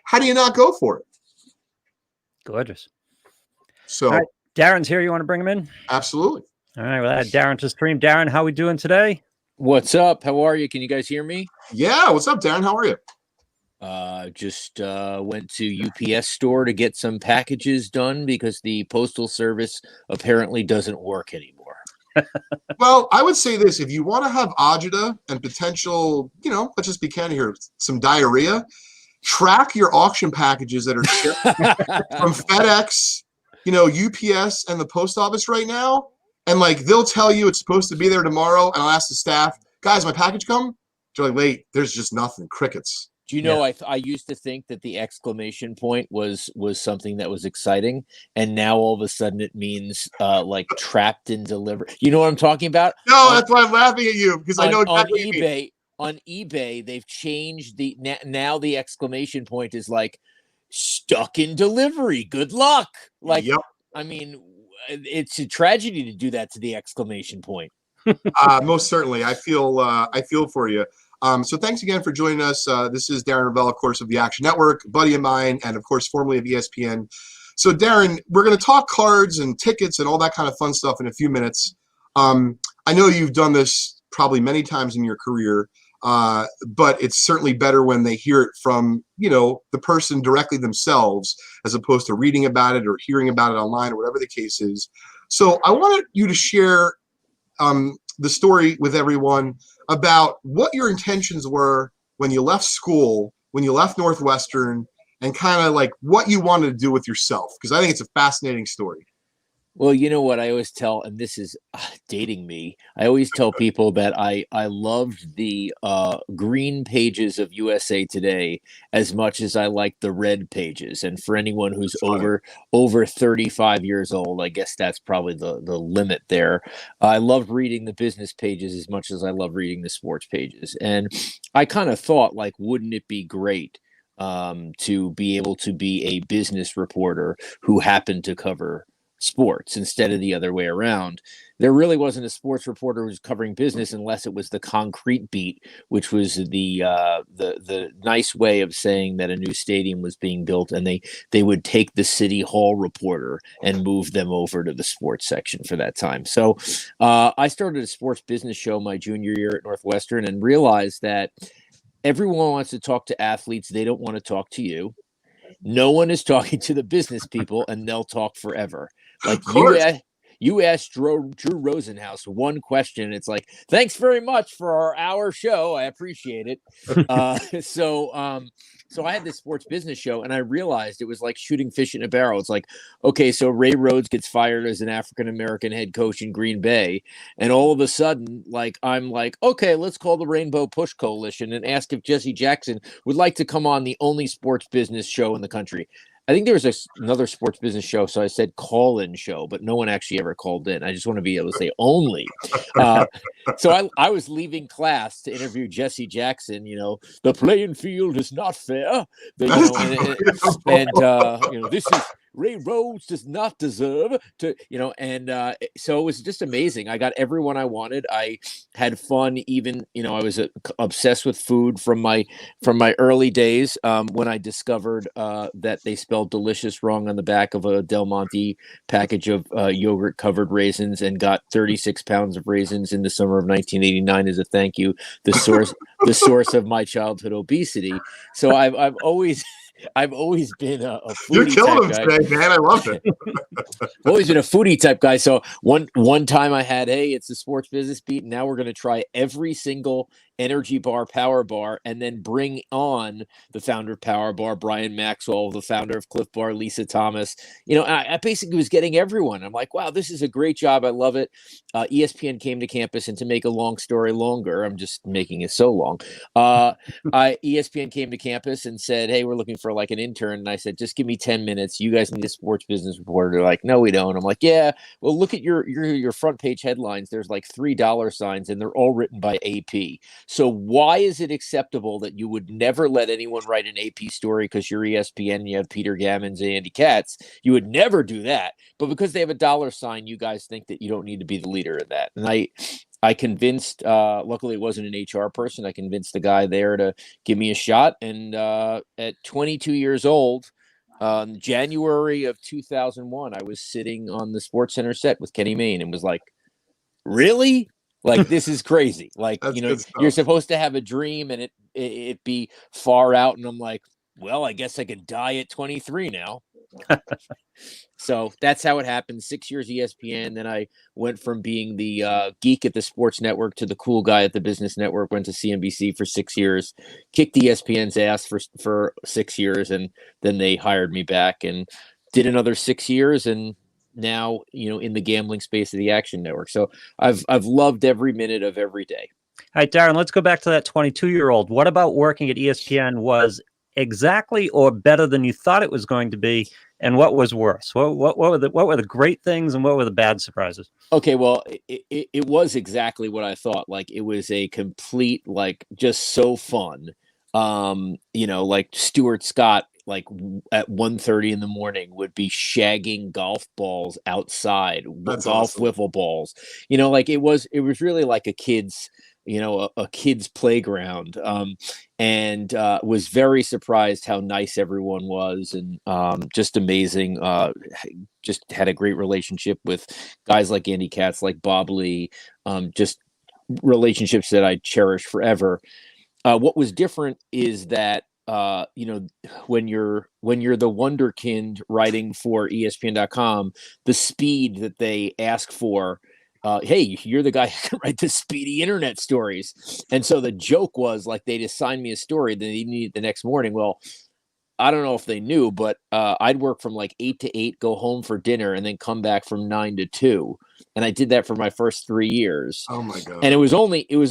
How do you not go for it? Gorgeous. So all right, Darren's here. You want to bring him in? Absolutely. All right. Well, Darren to stream. Darren, how we doing today? What's up? How are you? Can you guys hear me? Yeah. What's up, Darren? How are you? Just went to UPS store to get some packages done because the postal service apparently doesn't work anymore. Well, I would say this. If you want to have agita and potential, let's just be candid here, some diarrhea, track your auction packages that are shipped from FedEx, UPS and the post office right now. And they'll tell you it's supposed to be there tomorrow. And I'll ask the staff, guys, my package come? They're like, wait, there's just nothing. Crickets. Do you know, I used to think that the exclamation point was something that was exciting, and now all of a sudden it means trapped and delivered. You know what I'm talking about? No, that's why I'm laughing at you because I know exactly on eBay. On eBay, they've changed now the exclamation point is like stuck in delivery. Good luck. Yep. It's a tragedy to do that to the exclamation point. Most certainly. I feel for you. So thanks again for joining us. This is Darren Ravel, of course, of the Action Network, buddy of mine, and of course, formerly of ESPN. So Darren, we're going to talk cards and tickets and all that kind of fun stuff in a few minutes. I know you've done this probably many times in your career, but it's certainly better when they hear it from, the person directly themselves, as opposed to reading about it or hearing about it online or whatever the case is. So I wanted you to share the story with everyone about what your intentions were when you left school, when you left Northwestern, and kind of like what you wanted to do with yourself, because I think it's a fascinating story. Well, you know what I always tell, and this is dating me. I always tell people that I loved the green pages of USA Today as much as I like the red pages. And for anyone who's over 35 years old, I guess that's probably the limit there. I love reading the business pages as much as I love reading the sports pages. And I kind of thought, like, wouldn't it be great to be able to be a business reporter who happened to cover sports instead of the other way around. There really wasn't a sports reporter who was covering business unless it was the concrete beat, which was the nice way of saying that a new stadium was being built, and they would take the city hall reporter and move them over to the sports section for that time. So I started a sports business show my junior year at Northwestern and realized that everyone wants to talk to athletes. They don't want to talk to you. No one is talking to the business people, and they'll talk forever. Like you asked Drew Rosenhaus one question. It's like, thanks very much for our hour show. I appreciate it. So I had this sports business show, and I realized it was like shooting fish in a barrel. It's like, okay, so Ray Rhodes gets fired as an African-American head coach in Green Bay. And all of a sudden, like, I'm like, okay, let's call the Rainbow Push Coalition and ask if Jesse Jackson would like to come on the only sports business show in the country. I think there was another sports business show, so I said call-in show, but no one actually ever called in. I just want to be able to say only. So I was leaving class to interview Jesse Jackson. You know, the playing field is not fair. This is Ray Rhodes does not deserve to, and so it was just amazing. I got everyone I wanted. I had fun. Even, I was obsessed with food from my early days when I discovered that they spelled delicious wrong on the back of a Del Monte package of yogurt covered raisins, and got 36 pounds of raisins in the summer of 1989 as a thank you. The source of my childhood obesity. So I've always been a foodie. You're killing type them guy. today, man. I love it. Always been a foodie type guy. So one time I had, hey, it's the sports business beat. And now we're going to try every single energy bar, power bar, and then bring on the founder of Power Bar, Brian Maxwell, the founder of Cliff Bar, Lisa Thomas. I basically was getting everyone. I'm like, wow, this is a great job. I love it. ESPN came to campus, and to make a long story longer, I'm just making it so long. ESPN came to campus and said, hey, we're looking for like an intern. And I said, just give me 10 minutes. You guys need a sports business reporter. They're like, no, we don't. I'm like, yeah, well, look at your front page headlines. There's like $3 signs, and they're all written by AP. So why is it acceptable that you would never let anyone write an AP story because you're ESPN and you have Peter Gammons and Andy Katz? You would never do that. But because they have a dollar sign, you guys think that you don't need to be the leader of that. And I convinced, luckily it wasn't an HR person, I convinced the guy there to give me a shot. And at 22 years old, January of 2001, I was sitting on the SportsCenter set with Kenny Mayne and was like, really? Like, this is crazy. Like, you're supposed to have a dream and it be far out. And I'm like, well, I guess I can die at 23 now. So that's how it happened. 6 years ESPN. Then I went from being the geek at the sports network to the cool guy at the business network, went to CNBC for 6 years, kicked ESPN's ass for 6 years. And then they hired me back and did another 6 years. And now, in the gambling space of the Action Network. So I've loved every minute of every day. All right, Darren, let's go back to that 22-year-old. What about working at ESPN was exactly or better than you thought it was going to be, and what was worse? What were the great things and what were the bad surprises? Okay, well, it was exactly what I thought. Like, it was a complete, like, just so fun. Like Stuart Scott, like at 1:30 in the morning, would be shagging golf balls outside. That's golf awesome. wiffle balls. Like it was really like a kid's, a kid's playground. And was very surprised how nice everyone was, and just amazing. Just had a great relationship with guys like Andy Katz, like Bob Lee. Just relationships that I cherish forever. What was different is that when you're the wonderkind writing for ESPN.com, the speed that they ask for. Hey, you're the guy who can write the speedy internet stories. And so the joke was, like, they'd assign me a story, then they need it the next morning. Well, I don't know if they knew, but I'd work from like 8 to 8, go home for dinner, and then come back from 9 to 2. And I did that for my first 3 years. Oh my God. And it was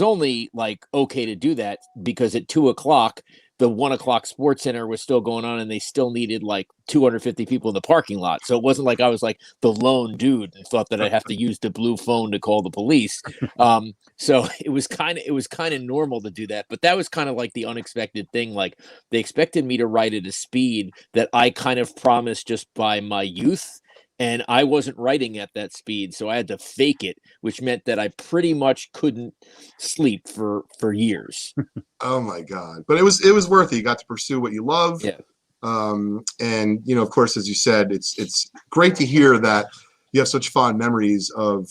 only like okay to do that because at 2 o'clock, the 1 o'clock sports center was still going on and they still needed like 250 people in the parking lot. So it wasn't like I was like the lone dude and thought that I'd have to use the blue phone to call the police. So it was kind of normal to do that, but that was kind of like the unexpected thing. Like they expected me to write at a speed that I kind of promised just by my youth. And I wasn't writing at that speed, so I had to fake it, which meant that I pretty much couldn't sleep for years. Oh my God. But it was worth it. You got to pursue what you love. Yeah. And of course, as you said, it's great to hear that you have such fond memories of,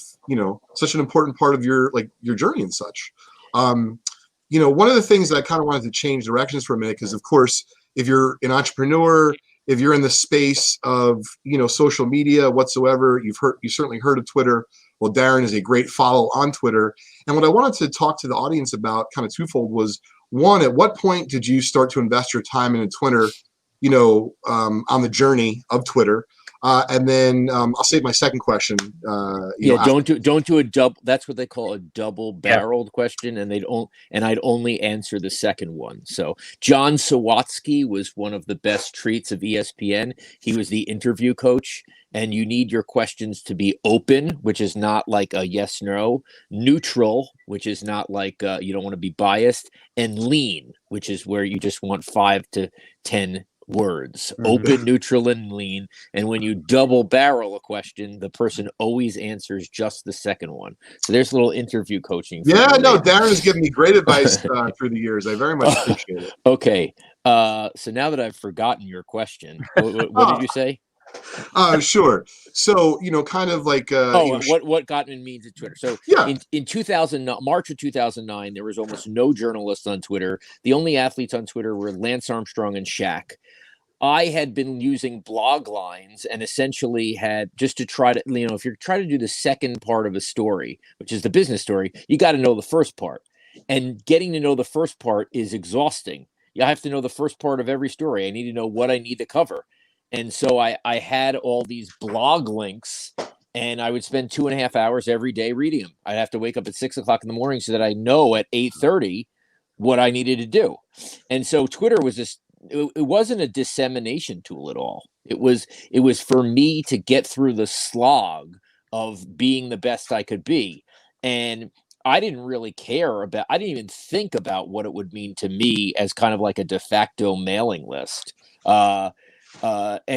such an important part of your journey and such. One of the things that I kind of wanted to change directions for a minute, because of course, if you're an entrepreneur, if you're in the space of, social media whatsoever, you certainly heard of Twitter. Well, Darren is a great follow on Twitter. And what I wanted to talk to the audience about kind of twofold was, one, at what point did you start to invest your time into Twitter, on the journey of Twitter? And then I'll save my second question. Don't do a double. That's what they call a double-barreled question, and I'd only answer the second one. So John Sawatsky was one of the best treats of ESPN. He was the interview coach, and you need your questions to be open, which is not like a yes/no, neutral, which is not like you don't want to be biased, and lean, which is where you just want 5 to 10 words. Open, neutral, and lean. And when you double barrel a question, the person always answers just the second one. So there's a little interview coaching. Yeah, no, Darren has given me great advice through the years. I very much appreciate it. Okay. So now that I've forgotten your question, what did you say? Sure. So, kind of like what Gottman means at Twitter. So yeah. in March of 2009, there was almost no journalists on Twitter. The only athletes on Twitter were Lance Armstrong and Shaq. I had been using blog lines and essentially had just to try to, if you're trying to do the second part of a story, which is the business story, you got to know the first part. And getting to know the first part is exhausting. You have to know the first part of every story. I need to know what I need to cover. And so I had all these blog links, and I would spend 2.5 hours every day reading them. I'd have to wake up at 6 o'clock in the morning so that I know at 8:30 what I needed to do. And so Twitter was just, it wasn't a dissemination tool at all. It was for me to get through the slog of being the best I could be. And I didn't really care about, I didn't even think about what it would mean to me as kind of like a de facto mailing list. And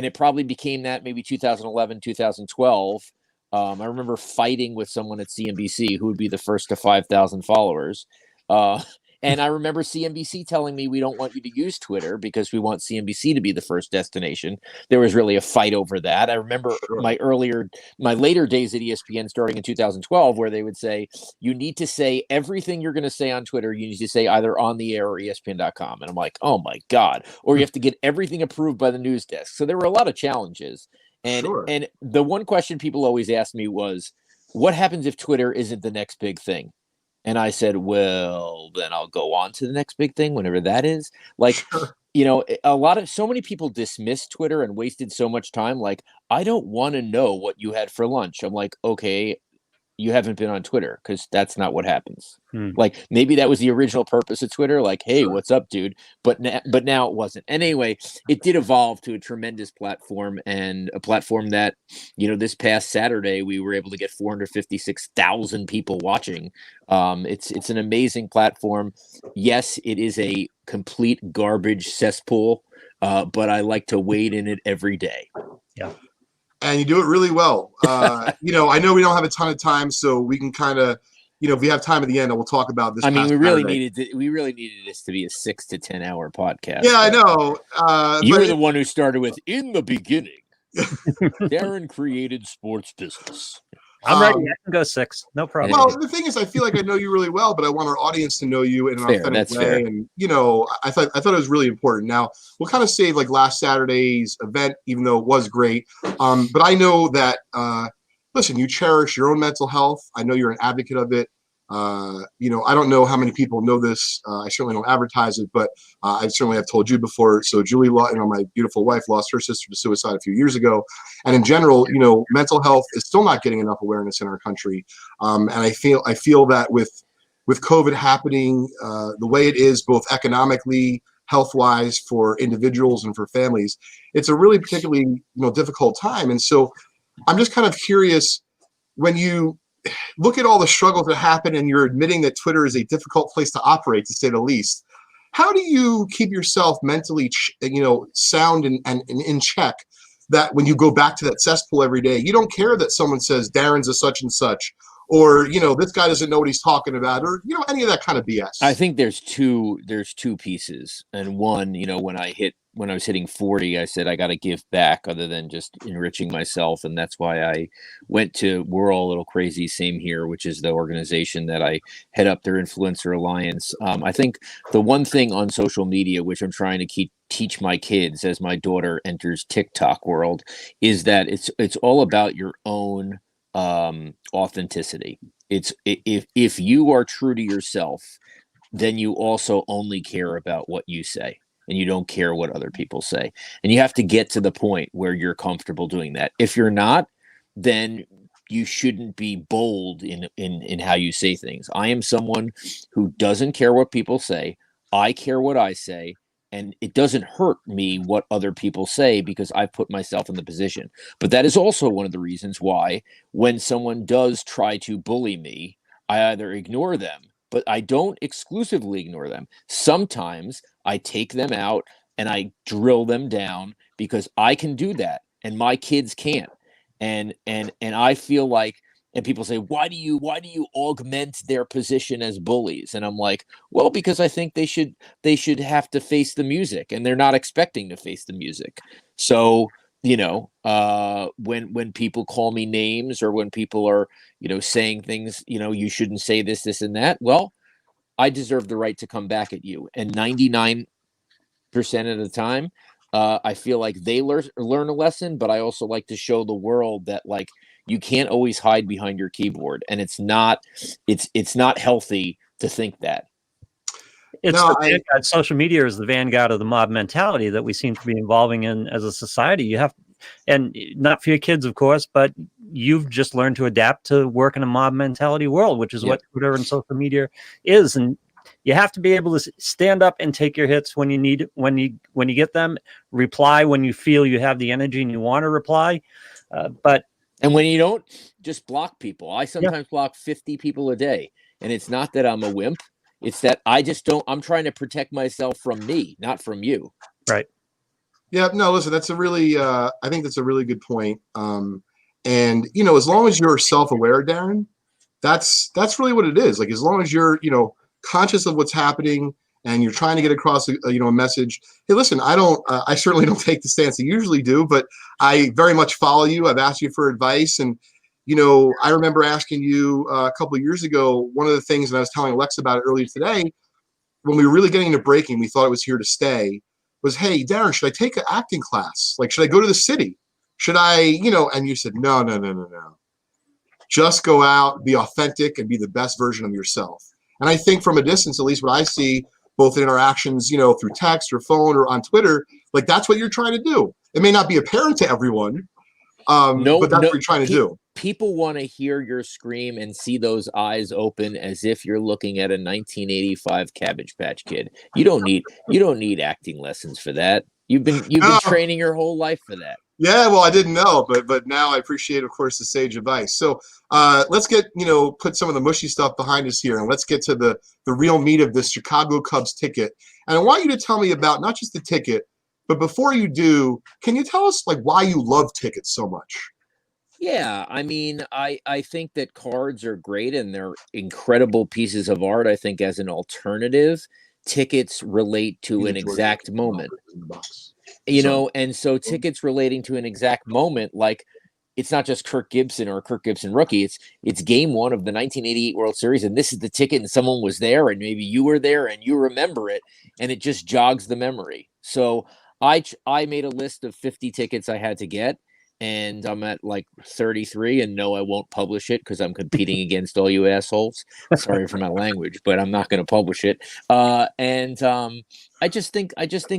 it probably became that maybe 2011, 2012. I remember fighting with someone at CNBC who would be the first to 5,000 followers. And I remember CNBC telling me, we don't want you to use Twitter because we want CNBC to be the first destination. There was really a fight over that. I remember my later days at ESPN starting in 2012, where they would say, you need to say everything you're going to say on Twitter. You need to say either on the air or ESPN.com. And I'm like, oh my God. Or you have to get everything approved by the news desk. So there were a lot of challenges. And the one question people always asked me was, what happens if Twitter isn't the next big thing? And I said, well, then I'll go on to the next big thing, whenever that is. Like, so many people dismissed Twitter and wasted so much time. Like, I don't want to know what you had for lunch. I'm like, okay, you haven't been on Twitter, because that's not what happens. Like, maybe that was the original purpose of Twitter. Like, hey, what's up, dude? But now it wasn't. And anyway, it did evolve to a tremendous platform, and a platform that, this past Saturday, we were able to get 456,000 people watching. It's an amazing platform. Yes, it is a complete garbage cesspool, but I like to wade in it every day. Yeah. And you do it really well. I know we don't have a ton of time, so we can kind of, if we have time at the end, we'll talk about this. I mean, we really needed this to be a 6 to 10 hour podcast. Yeah, I know. You were the one who started with, in the beginning, Darren created sports business. I'm ready. I can go 6. No problem. Well, the thing is, I feel like I know you really well, but I want our audience to know you in an authentic way. Fair. And I thought it was really important. Now we'll kind of save like last Saturday's event, even though it was great. But I know that listen, you cherish your own mental health. I know you're an advocate of it. I don't know how many people know this. I certainly don't advertise it, but I certainly have told you before. So Julie, my beautiful wife, lost her sister to suicide a few years ago. And in general, mental health is still not getting enough awareness in our country. And I feel that with COVID happening the way it is, both economically, health-wise, for individuals and for families, it's a really particularly difficult time. And so I'm just kind of curious, when you look at all the struggles that happen and you're admitting that Twitter is a difficult place to operate, to say the least, how do you keep yourself mentally sound and in check, that when you go back to that cesspool every day, you don't care that someone says Darren's a such and such, or this guy doesn't know what he's talking about, or any of that kind of BS? I think there's two pieces. And one, when I was hitting 40, I said I got to give back other than just enriching myself. And that's why I went to We're All a Little Crazy, Same Here, which is the organization that I head up, their Influencer Alliance. I think the one thing on social media, which I'm trying to teach my kids as my daughter enters TikTok world, is that it's all about your own authenticity. It's if you are true to yourself, then you also only care about what you say, and you don't care what other people say. And you have to get to the point where you're comfortable doing that. If you're not, then you shouldn't be bold in how you say things. I am someone who doesn't care what people say. I care what I say. And it doesn't hurt me what other people say, because I put myself in the position. But that is also one of the reasons why, when someone does try to bully me, I either ignore them, but I don't exclusively ignore them. Sometimes I take them out and I drill them down, because I can do that and my kids can't. And I feel like, and people say, why do you augment their position as bullies? And I'm like, well, because I think they should have to face the music, and they're not expecting to face the music. So, when people call me names, or when people are, saying things, you shouldn't say this, and that, well, I deserve the right to come back at you. And 99% of the time, I feel like they learn a lesson, but I also like to show the world that, like, you can't always hide behind your keyboard, and it's not healthy to think that. Social media is the vanguard of the mob mentality that we seem to be evolving in as a society. You have, and not for your kids, of course, but you've just learned to adapt to work in a mob mentality world, which is what Twitter and social media is. And you have to be able to stand up and take your hits when you need, when you get them, reply when you feel you have the energy and you want to reply. And when you don't, just block people. I sometimes block 50 people a day. And it's not that I'm a wimp. It's that I'm trying to protect myself from me, not from you. Right. Yeah, no, listen, that's a really, I think that's a really good point. And, as long as you're self-aware, Darren, that's really what it is. Like, as long as you're, conscious of what's happening, and you're trying to get across a message. Hey, listen, I certainly don't take the stance I usually do, but I very much follow you. I've asked you for advice, and I remember asking you a couple of years ago, one of the things, and I was telling Alexa about it earlier today, when we were really getting into breaking, we thought it was here to stay, was, hey, Darren, should I take an acting class? Like, should I go to the city? Should I, and you said, no. Just go out, be authentic, and be the best version of yourself. And I think from a distance, at least what I see, both interactions, through text or phone or on Twitter, like, that's what you're trying to do. It may not be apparent to everyone, but that's what you're trying to do. People want to hear your scream and see those eyes open as if you're looking at a 1985 Cabbage Patch Kid. You don't need acting lessons for that. You've been training your whole life for that. Yeah, well, I didn't know, but now I appreciate, of course, the sage advice. So let's get, put some of the mushy stuff behind us here, and let's get to the real meat of this Chicago Cubs ticket. And I want you to tell me about not just the ticket, but before you do, can you tell us, like, why you love tickets so much? Yeah, I mean, I think that cards are great, and they're incredible pieces of art. I think as an alternative, tickets relate to an exact moment. And so tickets relating to an exact moment, like, it's not just Kirk Gibson or Kirk Gibson rookie. It's game one of the 1988 World Series, and this is the ticket, and someone was there, and maybe you were there, and you remember it, and it just jogs the memory. So I made a list of 50 tickets I had to get, and I'm at like 33, and no, I won't publish it because I'm competing against all you assholes. Sorry for my language, but I'm not going to publish it. I just think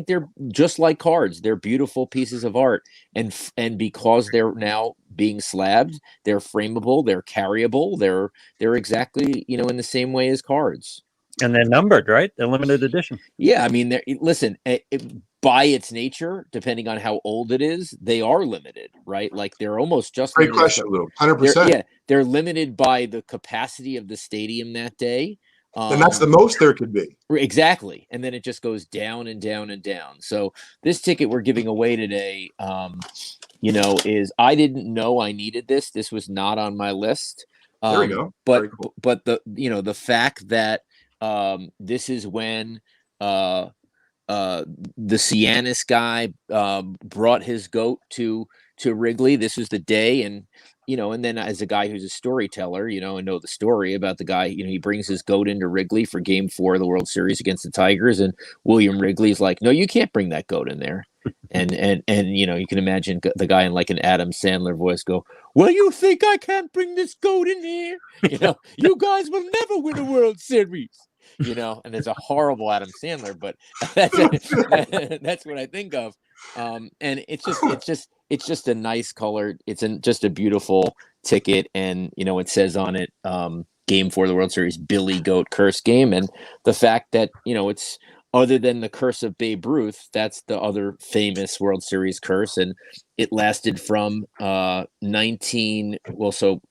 they're just like cards. They're beautiful pieces of art, and because they're now being slabbed, they're frameable, they're carryable, they're exactly in the same way as cards. And they're numbered, right? They're limited edition. Yeah, I mean, listen, by its nature, depending on how old it is, they are limited, right? Like they're almost just Great question, Lou. 100%. Yeah, they're limited by the capacity of the stadium that day. And that's the most there could be. Exactly. And then it just goes down and down and down. So this ticket we're giving away today, is I didn't know I needed this. This was not on my list. There we go. But Cool. but the fact that this is when the Cianis guy brought his goat to Wrigley. This was the day, and then as a guy who's a storyteller, and know the story about the guy, he brings his goat into Wrigley for Game 4 of the World Series against the Tigers, and William Wrigley's like, "No, you can't bring that goat in there." And you can imagine the guy in like an Adam Sandler voice go, "Well, you think I can't bring this goat in here? You guys will never win a World Series." And it's a horrible Adam Sandler, but that's what I think of. And it's just a nice color. It's just a beautiful ticket, and it says on it, Game 4 of the World Series, Billy Goat Curse Game, and the fact that it's other than the curse of Babe Ruth, that's the other famous World Series curse, and it lasted from 19. Well, so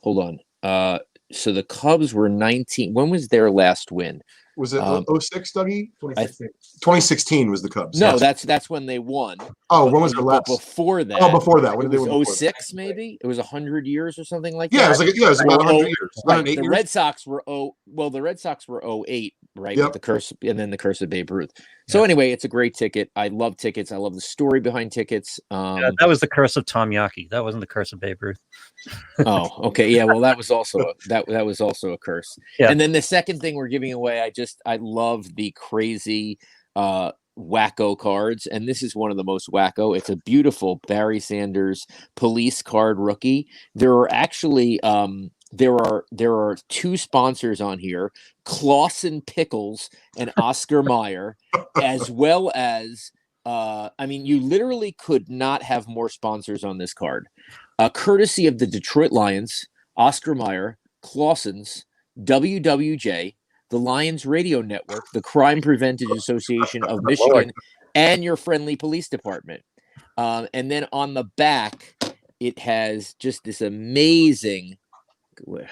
hold on. So the Cubs were 19. When was their last win? Was it 06, Dougie? 2016 was the Cubs. No, yes. that's when they won. Oh, when was their last? Before that. Oh, before that. When it did they win? Was 06 maybe? It was 100 years or something like yeah, that. It was about 100 years. Right. The years? Red Sox were the Red Sox were 08, right? Yep. With the curse, and then the curse of Babe Ruth. So anyway, it's a great ticket. I love tickets. I love the story behind tickets. That was the curse of Tom Yaki. That wasn't the curse of Babe Ruth. Oh, okay. Yeah, well, that was also a curse. Yeah. And then the second thing we're giving away, I love the crazy wacko cards, and this is one of the most wacko. It's a beautiful Barry Sanders police card rookie. There are actually there are two sponsors on here, Clausen Pickles and Oscar Mayer, as well as you literally could not have more sponsors on this card. Courtesy of the Detroit Lions, Oscar Mayer, Clausen's, WWJ, the Lions Radio Network, the Crime Prevention Association of Michigan, and your friendly police department. And then on the back, it has just this amazing where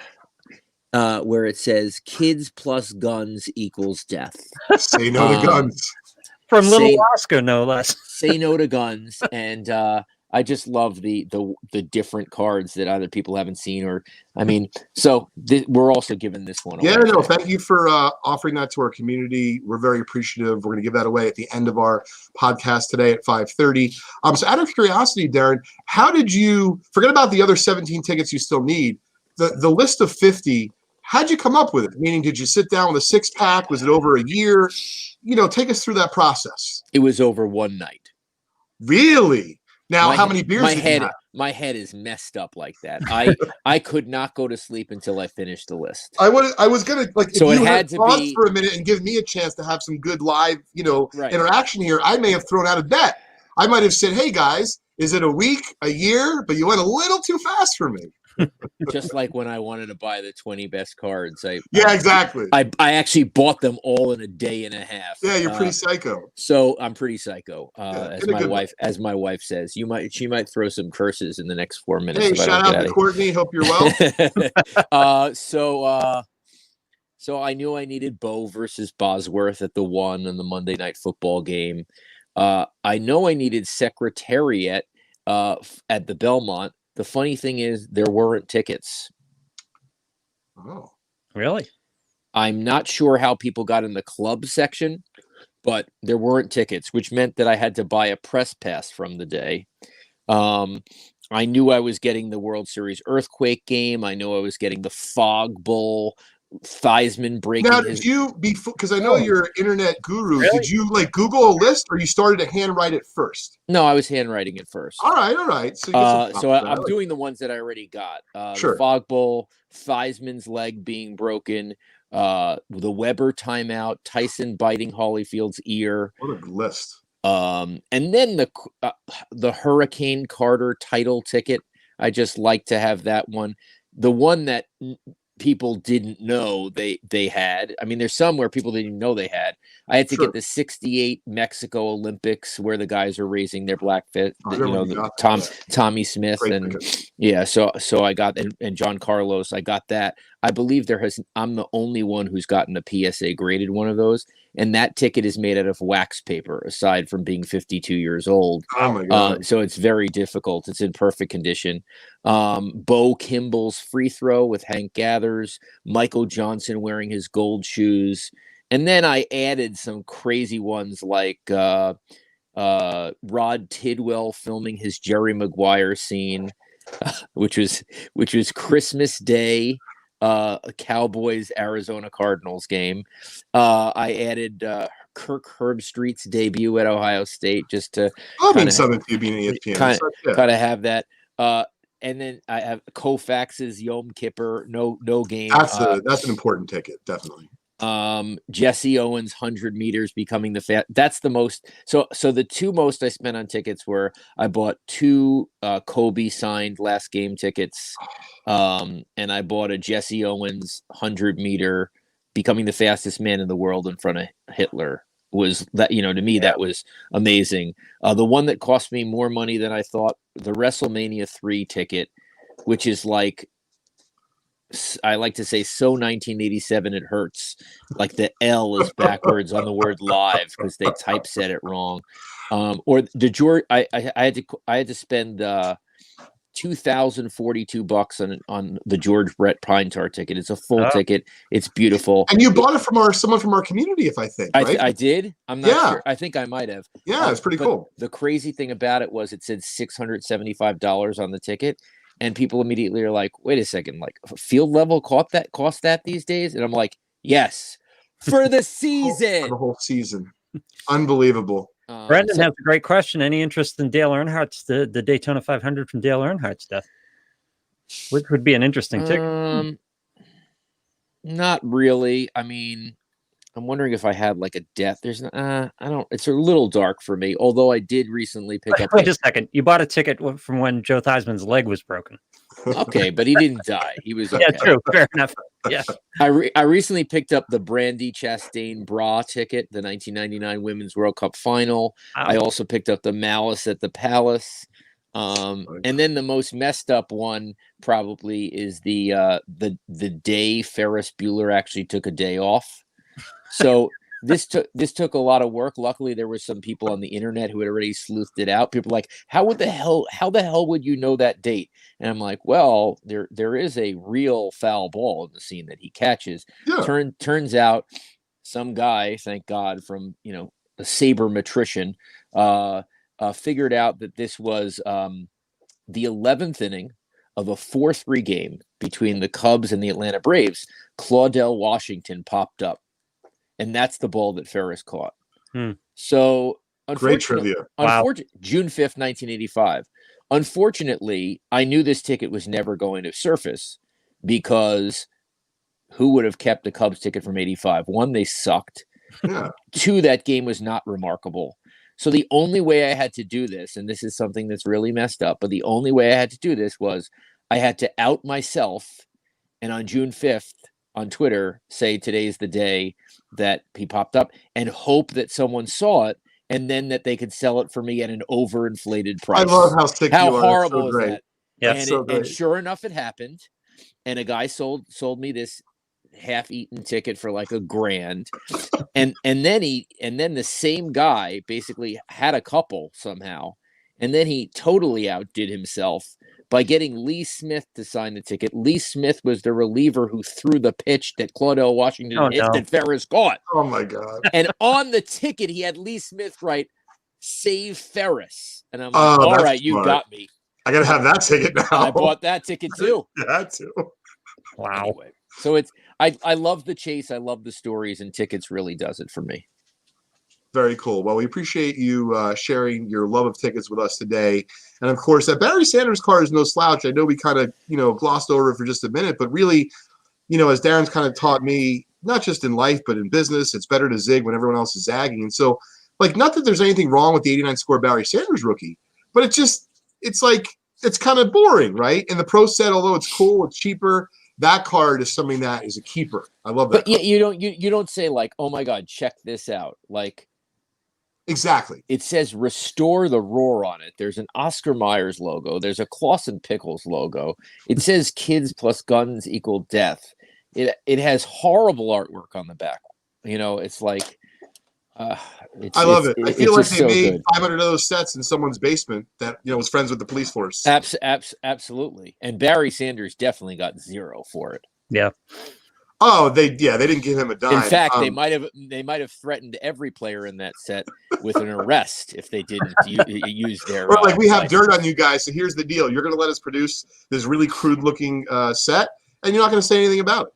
it says "Kids plus guns equals death." Say no to guns. From Little Oscar, no less. Say no to guns, and I just love the different cards that other people haven't seen, we're also giving this one away. Yeah, no, thank you for offering that to our community. We're very appreciative. We're going to give that away at the end of our podcast today at 5:30. So out of curiosity, Darren, how did you forget about the other 17 tickets you still need? The list of 50, how'd you come up with it? Meaning, did you sit down with a 6-pack? Was it over a year? Take us through that process. It was over one night. Really? Now, how many beers did you have? My head is messed up like that. I could not go to sleep until I finished the list. I was gonna so if it you had to pause be for a minute and give me a chance to have some good live, Right. interaction here. I may have thrown out a bet. I might have said, "Hey guys, is it a week, a year?" But you went a little too fast for me. Just like when I wanted to buy the 20 best cards. Exactly. I actually bought them all in a day and a half. Yeah, you're pretty psycho. So I'm pretty psycho, as my wife says. She might throw some curses in the next 4 minutes. Hey, shout out to Courtney. Hope you're well. So I knew I needed Bo versus Bosworth at the 1 in the Monday Night Football game. I know I needed Secretariat at the Belmont. The funny thing is there weren't tickets. Oh, really? I'm not sure how people got in the club section, but there weren't tickets, which meant that I had to buy a press pass from the day. I knew I was getting the World Series Earthquake game. I knew I was getting the Fog Bowl Theismann breaking Now, his. did you because I know Oh. you're an internet guru? Really? Did you like Google a list, or you started to handwrite it first? No, I was handwriting it first. All right. So you get some So props for that. I'm doing the ones that I already got. Sure. The Fog Bowl, Theismann's leg being broken, the Weber timeout, Tyson biting Holyfield's ear. What a list. And then the Hurricane Carter title ticket. I just like to have that one. The one that people didn't know they had. I mean, there's some where people didn't even know they had. I had to Sure. get the '68 Mexico Olympics where the guys are raising their black fit. I never got that. Tommy Smith Great and ticket. yeah. So I got and John Carlos. I got that. I believe I'm the only one who's gotten a PSA graded one of those, and that ticket is made out of wax paper. Aside from being 52 years old, Oh my god. so it's very difficult. It's in perfect condition. Bo Kimball's free throw with Hank Gathers, Michael Johnson wearing his gold shoes. And then I added some crazy ones like Rod Tidwell filming his Jerry Maguire scene, which was Christmas Day, Cowboys Arizona Cardinals game. I added Kirk Herbstreit's debut at Ohio State just to I'll mean something to you being an ESPN. kind of have that. And then I have Koufax's Yom Kippur no game. That's an important ticket, definitely. Jesse Owens 100 meters becoming the that's the most. So the two most I spent on tickets were I bought two Kobe signed last game tickets, and I bought a Jesse Owens 100 meter becoming the fastest man in the world in front of Hitler. Was that, to me, that was amazing. The one that cost me more money than I thought, the WrestleMania 3 ticket, which is like, I like to say, so 1987 it hurts. Like the L is backwards on the word live because they typeset it wrong. Or the George, I had to spend $2,042 on the George Brett Pine-Tar ticket. It's a full ticket. It's beautiful. And you bought it from someone from our community, if I think, right? I did. I'm not sure. I think I might have. Yeah, it's pretty cool. The crazy thing about it was it said $675 on the ticket, and people immediately are like, "Wait a second! Like field level cost that these days?" And I'm like, "Yes, for the season, for the whole season, unbelievable." Brendan has a great question. Any interest in Dale Earnhart's the Daytona 500 from Dale Earnhart's death? Which would be an interesting ticket. Not really. I mean, I'm wondering if I had like a death. There's I don't. It's a little dark for me. Although I did recently pick up. Wait a second. You bought a ticket from when Joe Theismann's leg was broken. Okay, but he didn't die. He was okay. Yeah, true. Fair enough. Yeah. I recently picked up the Brandy Chastain bra ticket, the 1999 Women's World Cup final. Wow. I also picked up the Malice at the Palace. And then the most messed up one probably is the day Ferris Bueller actually took a day off. So this took a lot of work. Luckily, there were some people on the internet who had already sleuthed it out. People were like, how the hell would you know that date? And I'm like, well, there is a real foul ball in the scene that he catches. Yeah. Turns out some guy, thank God, from a sabermetrician, figured out that this was the 11th inning of a 4-3 game between the Cubs and the Atlanta Braves. Claudell Washington popped up, and that's the ball that Ferris caught. So, great trivia. June 5th, 1985. Unfortunately, I knew this ticket was never going to surface because who would have kept the Cubs ticket from 85? One, they sucked. Yeah. Two, that game was not remarkable. So the only way I had to do this, and this is something that's really messed up, but the only way I had to do this was I had to out myself, and on June 5th on Twitter say today's the day that he popped up, and hope that someone saw it and then that they could sell it for me at an overinflated price. I love how sick you are. How horrible so is great. that? Yeah, And sure enough, it happened. And a guy sold me this half-eaten ticket for like $1,000, and then the same guy basically had a couple somehow, and then he totally outdid himself by getting Lee Smith to sign the ticket. Lee Smith was the reliever who threw the pitch that Claudell Washington hit that Ferris caught. Oh my God. And on the ticket he had Lee Smith write "Save Ferris," and I'm like, all right, you got me. I gotta have that ticket now. I bought that ticket too. Yeah, too. Wow. Anyway. So it's I love the chase. I love the stories, and tickets really does it for me. Very cool. Well, we appreciate you sharing your love of tickets with us today. And of course, that Barry Sanders card is no slouch. I know we kind of, glossed over it for just a minute, but really, as Darren's kind of taught me, not just in life, but in business, it's better to zig when everyone else is zagging. And so, not that there's anything wrong with the 89 score Barry Sanders rookie, but it's kind of boring, right? And the pro set, although it's cool, it's cheaper. That card is something that is a keeper. I love that. But yeah, you don't say like, oh my God, check this out. Like, exactly. It says Restore the Roar on it. There's an Oscar Myers logo. There's a Clausen Pickles logo. It says kids plus guns equal death. It has horrible artwork on the back. It's like I love it. I feel like they so made good. 500 of those sets in somene's basement that was friends with the police force. Absolutely. And Barry Sanders definitely got 0 for it. Yeah. Oh, they didn't give him a dime. In fact, they might have threatened every player in that set with an arrest if they didn't use their. Or we have dirt on you guys, so here's the deal: you're going to let us produce this really crude-looking set, and you're not going to say anything about it.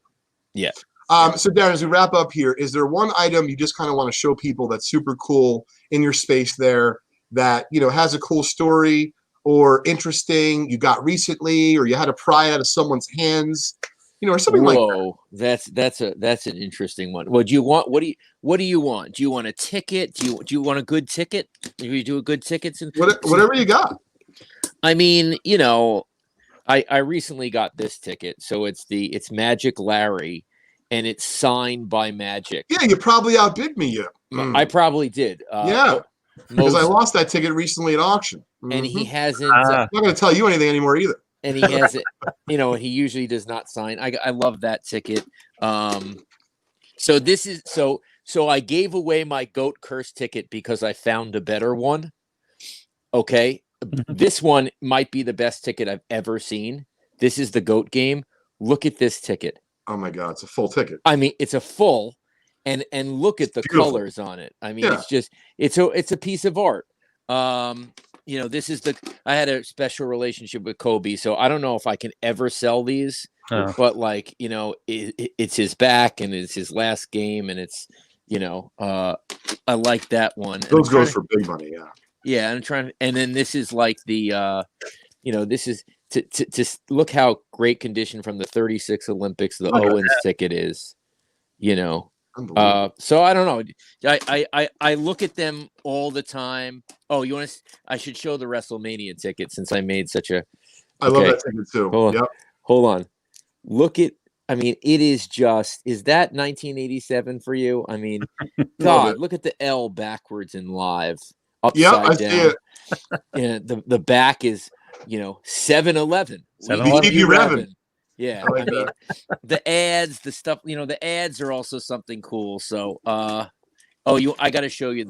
Yeah. So, Darren, as we wrap up here, is there one item you just kind of want to show people that's super cool in your space there that has a cool story or interesting you got recently, or you had to pry out of someone's hands? Or something like that. That's an interesting one. What do you want? What do you want? Do you want a ticket? Do you want a good ticket? Do you do a good tickets? Whatever you got. I mean, I recently got this ticket, so it's Magic Larry, and it's signed by Magic. Yeah, you probably outbid me. I probably did. Yeah, because I lost that ticket recently at auction, and he hasn't. I'm not going to tell you anything anymore either. And he has it, he usually does not sign. I love that ticket. So this is so I gave away my Goat Curse ticket because I found a better one. Okay. This one might be the best ticket I've ever seen. This is the Goat game. Look at this ticket. Oh my God, it's a full ticket. I mean, it's a full and look at the colors on it. I mean, it's a piece of art. This is I had a special relationship with Kobe, so I don't know if I can ever sell these, but it's his back and it's his last game, and it's, I like that one. Those goes for big money. Yeah. Yeah. I'm trying. And then this is like this is to look how great condition from the 36 Olympics, the Owens ticket is, so I don't know. I look at them all the time. Oh, I should show the WrestleMania ticket since I made such a. I love that ticket too. Hold on. Look at. I mean, it is just. Is that 1987 for you? I mean, God, look at the L backwards in live, upside down. See it. And the back is 7-Eleven. 7-Eleven. Yeah, I mean, the ads, the stuff, the ads are also something cool. So, I got to show you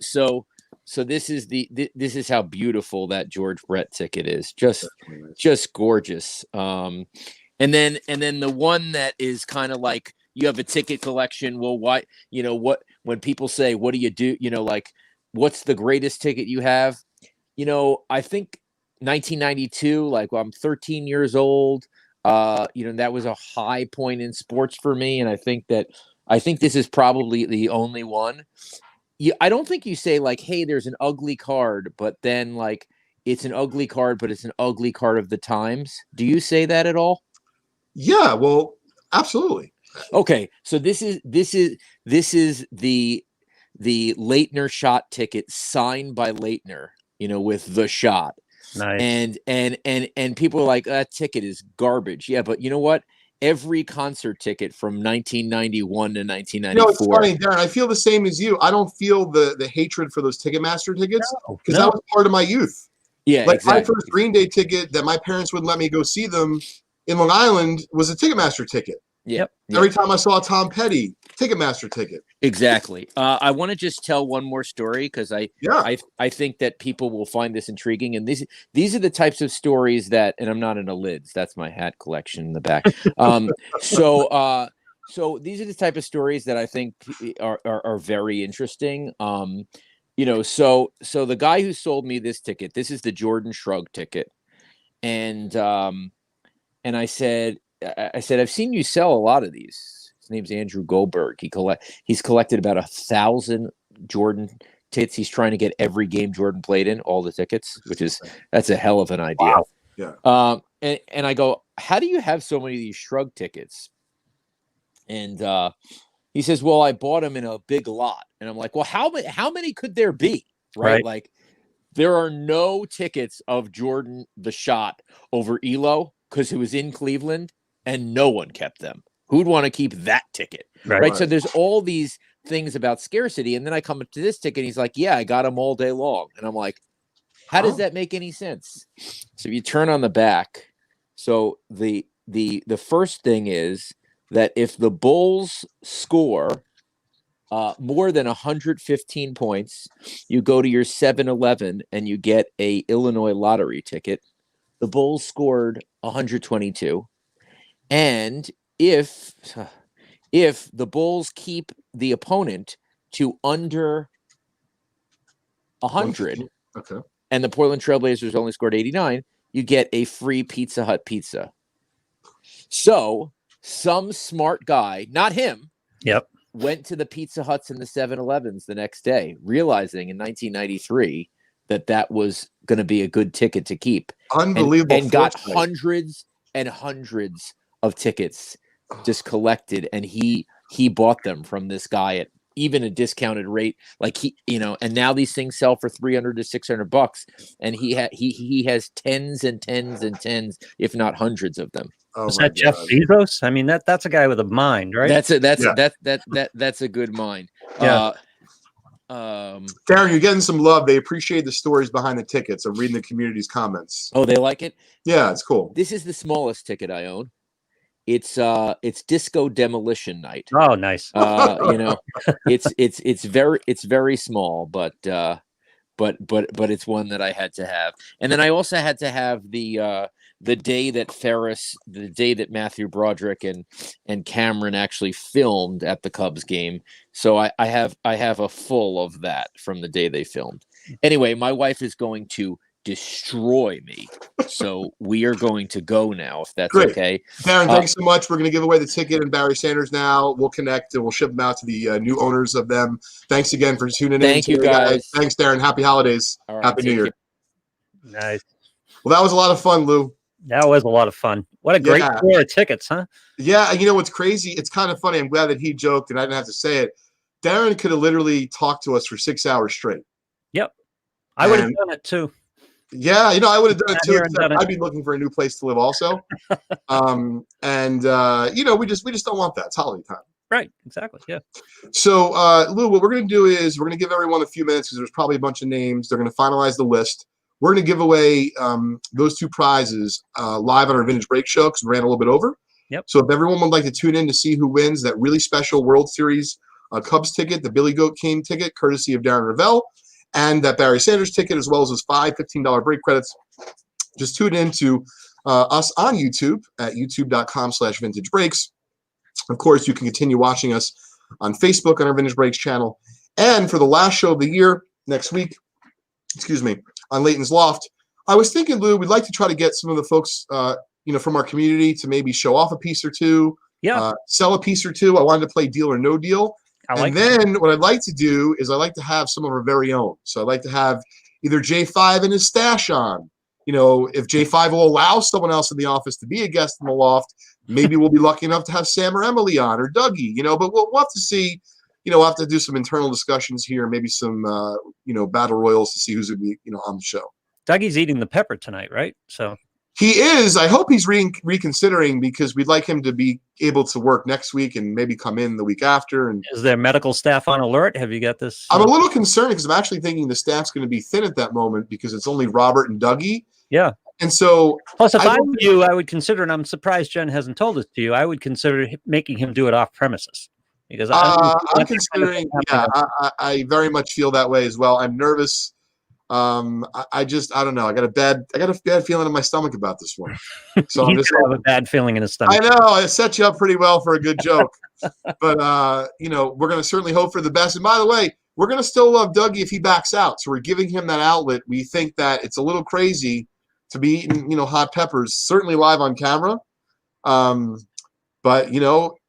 so this is this is how beautiful that George Brett ticket is. Just gorgeous. And then the one that is kind of like you have a ticket collection. Well, why, when people say, what do you do? What's the greatest ticket you have? I think 1992, I'm 13 years old. That was a high point in sports for me. And I think this is probably the only one. I don't think you say hey, there's an ugly card, but then it's an ugly card, but it's an ugly card of the times. Do you say that at all? Yeah, well, absolutely. Okay. So this is the Leitner shot ticket signed by Leitner, with the shot. Nice. And people are like, that ticket is garbage. Yeah, but you know what? Every concert ticket from 1991 to 1994. It's funny, Darren. I feel the same as you. I don't feel the hatred for those Ticketmaster tickets because that was part of my youth. Yeah, exactly. My first Green Day ticket that my parents wouldn't let me go see them in Long Island was a Ticketmaster ticket. Yep. Every time I saw Tom Petty, Ticketmaster ticket. Exactly. I want to just tell one more story because I think that people will find this intriguing. And these are the types of stories that, and I'm not into lids. That's my hat collection in the back. So these are the type of stories that I think are very interesting. So the guy who sold me this ticket, this is the Jordan Shrug ticket, and I said, I said, I've seen you sell a lot of these. His name's Andrew Goldberg. He's collected about 1,000 Jordan tickets. He's trying to get every game Jordan played in, all the tickets, that's a hell of an idea. Wow. Yeah. And I go, how do you have so many of these Shrug tickets? And he says, well, I bought them in a big lot. And I'm like, well, how many could there be? Right? Like, there are no tickets of Jordan the Shot over Elo because it was in Cleveland and no one kept them. Who'd want to keep that ticket? Right. So there's all these things about scarcity. And then I come up to this ticket and he's like, yeah, I got them all day long. And I'm like, how does that make any sense? So you turn on the back. So the first thing is that if the Bulls score more than 115 points, you go to your 7-Eleven and you get a Illinois lottery ticket. The Bulls scored 122. And if the Bulls keep the opponent to under 100, okay, and the Portland Trailblazers only scored 89, you get a free Pizza Hut pizza. So some smart guy, not him, went to the Pizza Huts and the 7-Elevens the next day, realizing in 1993 that was going to be a good ticket to keep. Unbelievable. And got hundreds and hundreds of tickets just collected. And he bought them from this guy at even a discounted rate. Like and now these things sell for $300 to $600. And he has tens and tens and tens, if not hundreds of them. Oh Was that Jeff Bezos? I mean, that's a guy with a mind, right? That's a good mind. Yeah. Darren, you're getting some love. They appreciate the stories behind the tickets. I'm reading the community's comments. Oh, they like it? Yeah, it's cool. This is the smallest ticket I own. It's Disco Demolition Night. Oh, nice. It's very small, but it's one that I had to have. And then I also had to have the day that Matthew Broderick and Cameron actually filmed at the Cubs game. So I have a full of that from the day they filmed. Anyway, my wife is going to destroy me. So we are going to go now, if that's okay. Darren, thanks so much. We're going to give away the ticket and Barry Sanders now. We'll connect and we'll ship them out to the new owners of them. Thanks again for tuning in. Thank you, guys. Thanks, Darren. Happy holidays. All right, Happy New Year. Nice. Well, that was a lot of fun, Lou. That was a lot of fun. What a great pair of tickets, huh? Yeah, and you know what's crazy? It's kind of funny. I'm glad that he joked and I didn't have to say it. Darren could have literally talked to us for 6 hours straight. Yep. I would have done it too. Yeah, I would have done it too. Done it. I'd be looking for a new place to live also. We just don't want that. It's holiday time. Right, exactly. Yeah. So, Lou, what we're going to do is we're going to give everyone a few minutes because there's probably a bunch of names. They're going to finalize the list. We're going to give away those two prizes live on our Vintage Break show because we ran a little bit over. Yep. So if everyone would like to tune in to see who wins that really special World Series Cubs ticket, the Billy Goat King ticket, courtesy of Darren Ravel, and that Barry Sanders ticket, as well as those $15 break credits, just tune in to us on YouTube at youtube.com/vintage breaks. Of course, you can continue watching us on Facebook on our Vintage Breaks channel. And for the last show of the year, next week, on Leighton's Loft, I was thinking, Lou, we'd like to try to get some of the folks, from our community to maybe show off a piece or two, sell a piece or two. I wanted to play Deal or No Deal. Then what I'd like to do is I'd like to have some of our very own. So I'd like to have either J5 and his stash on. If J5 will allow someone else in the office to be a guest in the loft, maybe we'll be lucky enough to have Sam or Emily on or Dougie, but we'll have to see. We'll have to do some internal discussions here, maybe some, battle royals to see who's going to be, on the show. Dougie's eating the pepper tonight, right? So he is. I hope he's reconsidering because we'd like him to be able to work next week and maybe come in the week after. And is there medical staff on alert? Have you got this? I'm a little concerned because I'm actually thinking the staff's going to be thin at that moment because it's only Robert and Dougie. Yeah. And so, plus, if I were you, I would consider, and I'm surprised Jen hasn't told this to you, I would consider making him do it off premises. Because I'm considering, I very much feel that way as well. I'm nervous. I don't know. I got a bad feeling in my stomach about this one. So I'm just have a bad feeling in his stomach. I know. I set you up pretty well for a good joke, but we're going to certainly hope for the best. And by the way, we're going to still love Dougie if he backs out. So we're giving him that outlet. We think that it's a little crazy to be eating, hot peppers, certainly live on camera. But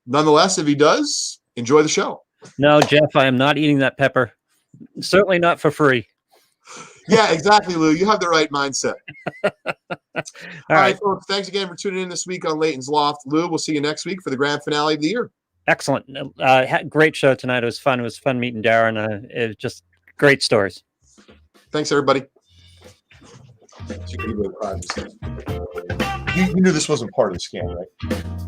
nonetheless, if he does, enjoy the show. No, Jeff, I am not eating that pepper. Certainly not for free. Yeah, exactly, Lou. You have the right mindset. All All right. right, folks. Thanks again for tuning in this week on Leighton's Loft. Lou, we'll see you next week for the grand finale of the year. Excellent. Great show tonight. It was fun. It was fun meeting Darren. It was just great stories. Thanks, everybody. You knew this wasn't part of the scam, right?